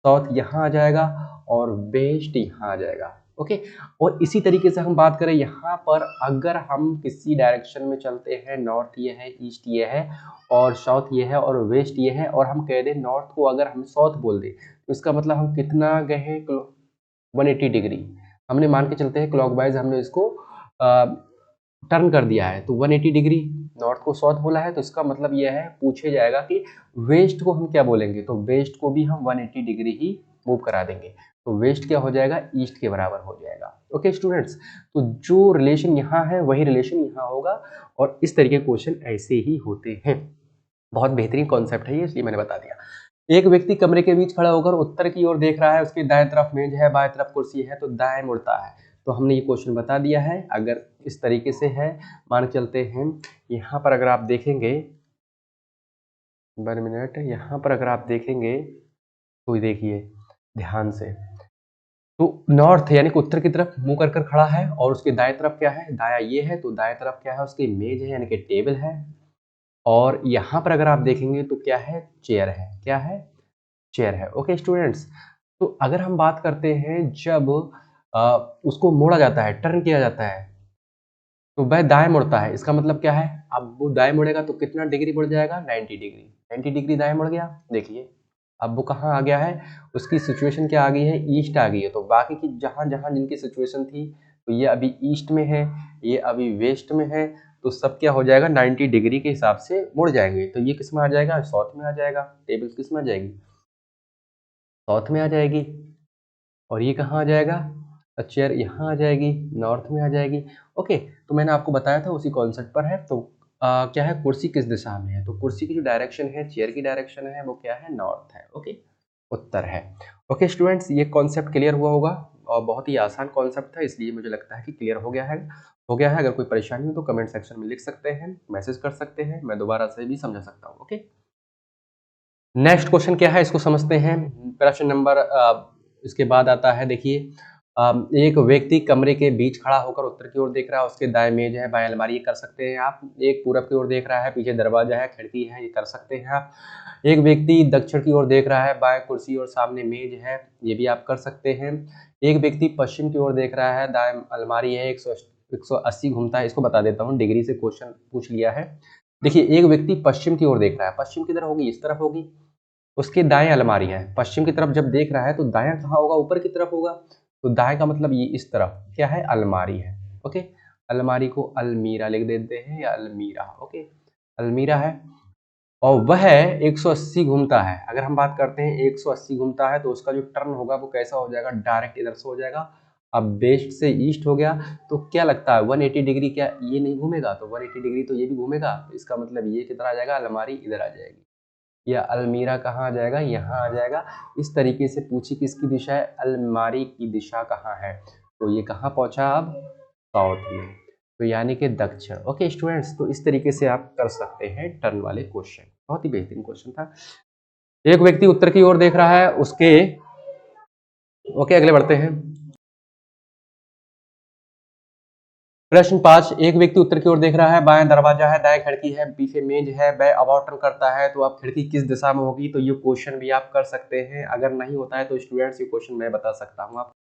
[SPEAKER 1] साउथ यहाँ आ जाएगा और वेस्ट यहाँ आ जाएगा। ओके, और इसी तरीके से हम बात करें यहाँ पर, अगर हम किसी डायरेक्शन में चलते हैं, नॉर्थ ये है, ईस्ट ये है और साउथ ये है और वेस्ट ये है, और हम कह दें नॉर्थ को अगर हम साउथ बोल दें तो इसका मतलब हम कितना गए हैं, 180 डिग्री। हमने मान के चलते हैं क्लॉकवाइज हमने इसको टर्न कर दिया है, तो 180 डिग्री नॉर्थ को साउथ बोला है, तो इसका मतलब यह है, पूछे जाएगा कि वेस्ट को हम क्या बोलेंगे, तो वेस्ट को भी हम 180 डिग्री ही मूव करा देंगे, तो वेस्ट क्या हो जाएगा, ईस्ट के बराबर हो जाएगा। ओके स्टूडेंट्स, तो जो रिलेशन यहाँ है वही रिलेशन यहाँ होगा, और इस तरीके के क्वेश्चन ऐसे ही होते हैं। बहुत बेहतरीन कॉन्सेप्ट है ये, इसलिए मैंने बता दिया। एक व्यक्ति कमरे के बीच खड़ा होकर उत्तर की ओर देख रहा है, उसके दाएं तरफ मेज है, बाएं तरफ कुर्सी है, तो दाएं मुड़ता है। तो हमने ये क्वेश्चन बता दिया है। अगर इस तरीके से है, मान चलते हैं यहाँ पर अगर आप देखेंगे, 1 मिनट, यहाँ पर अगर आप देखेंगे तो देखिए ध्यान से, तो नॉर्थ यानी कि उत्तर की तरफ मुंह कर खड़ा है, और उसके दाएं तरफ क्या है, दाया ये है, तो दाएं तरफ क्या है, उसकी मेज है यानी कि टेबल है, और यहाँ पर अगर आप देखेंगे तो क्या है, चेयर है। क्या है, चेयर है। ओके स्टूडेंट्स, तो अगर हम बात करते हैं जब उसको मोड़ा जाता है, टर्न किया जाता है, तो वह दाएं मुड़ता है, इसका मतलब क्या है, अब वो दाएं मुड़ेगा तो कितना डिग्री मुड़ जाएगा, 90 डिग्री। 90 डिग्री दाएं मुड़ गया। देखिए अब वो कहाँ आ गया है, उसकी सिचुएशन क्या आ गई है, ईस्ट आ गई है। तो बाकी की जहां जहां जिनकी सिचुएशन थी, तो ये अभी ईस्ट में है, ये अभी वेस्ट में है, तो सब क्या हो जाएगा, 90 डिग्री के हिसाब से मुड़ जाएंगे। तो ये किस में आ जाएगा, साउथ में आ जाएगा। टेबल किस में आ जाएगी, साउथ में आ जाएगी। और ये कहाँ आ जाएगा, चेयर यहाँ आ जाएगी, नॉर्थ में आ जाएगी। ओके, तो मैंने आपको बताया था उसी कॉन्सेप्ट पर है। तो क्या है, कुर्सी किस दिशा में है, तो कुर्सी की जो डायरेक्शन है, चेयर की डायरेक्शन है, वो क्या है, नॉर्थ है। ओके, उत्तर है। ओके स्टूडेंट्स, ये कॉन्सेप्ट क्लियर हुआ होगा और बहुत ही आसान कॉन्सेप्ट था, इसलिए मुझे लगता है कि क्लियर हो गया है। अगर कोई परेशानी हो तो कमेंट सेक्शन में लिख सकते हैं, मैसेज कर सकते हैं, मैं दोबारा से भी समझा सकता हूँ। ओके, नेक्स्ट क्वेश्चन क्या है, इसको समझते हैं। प्रश्न नंबर इसके बाद आता है, देखिए एक व्यक्ति कमरे के बीच खड़ा होकर उत्तर की ओर देख रहा है, उसके दाएं मेज है, बाएं अलमारी, ये कर सकते हैं आप। एक पूरब की ओर देख रहा है, पीछे दरवाजा है, खिड़की है, ये कर सकते हैं आप। एक व्यक्ति दक्षिण की ओर देख रहा है, बाएं कुर्सी और सामने मेज है, ये भी आप कर सकते हैं। एक व्यक्ति पश्चिम की ओर देख रहा है, दाएं अलमारी है, 180 घूमता है। इसको बता देता हूँ, डिग्री से क्वेश्चन पूछ लिया है। देखिए एक व्यक्ति पश्चिम की ओर देख रहा है, पश्चिम किधर होगी, इस तरफ होगी, उसके दाएं अलमारी है। पश्चिम की तरफ जब देख रहा है तो दायां कहाँ होगा, ऊपर की तरफ होगा। तो दाएं का मतलब ये इस तरफ क्या है, अलमारी है। ओके, अलमारी को अलमीरा लिख देते हैं, या अलमीरा। ओके, अलमीरा है और वह 180 घूमता है। अगर हम बात करते हैं 180 घूमता है, तो उसका जो टर्न होगा वो कैसा हो जाएगा, डायरेक्ट इधर से हो जाएगा। अब वेस्ट से ईस्ट हो गया, तो क्या लगता है 180 डिग्री क्या ये नहीं घूमेगा, तो 180 डिग्री तो ये भी घूमेगा। तो इसका मतलब ये किधर आ जाएगा, अलमारी इधर आ जाएगी, या अलमीरा कहाँ आ जाएगा, यहाँ आ जाएगा। इस तरीके से पूछी किसकी दिशा है, अलमारी की दिशा कहाँ है, तो ये कहाँ पहुंचा, अब साउथ में, तो यानी कि दक्षिण। ओके स्टूडेंट्स, तो इस तरीके से आप कर सकते हैं टर्न वाले क्वेश्चन, बहुत ही बेहतरीन क्वेश्चन था। एक व्यक्ति उत्तर की ओर देख रहा है, उसके ओके अगले बढ़ते हैं। प्रश्न 5, एक व्यक्ति उत्तर की ओर देख रहा है, बाएं दरवाजा है, दाएं खिड़की है, पीछे मेज है, वह अबाउट टर्न करता है, तो अब खिड़की किस दिशा में होगी, तो ये क्वेश्चन भी आप कर सकते हैं। अगर नहीं होता है तो स्टूडेंट्स ये क्वेश्चन मैं बता सकता हूँ आप।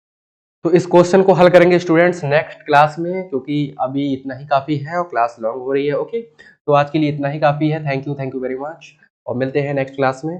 [SPEAKER 1] तो इस क्वेश्चन को हल करेंगे स्टूडेंट्स नेक्स्ट क्लास में, क्योंकि अभी इतना ही काफी है और क्लास लॉन्ग हो रही है। ओके, तो आज के लिए इतना ही काफी है। थैंक यू वेरी मच, और मिलते हैं नेक्स्ट क्लास में।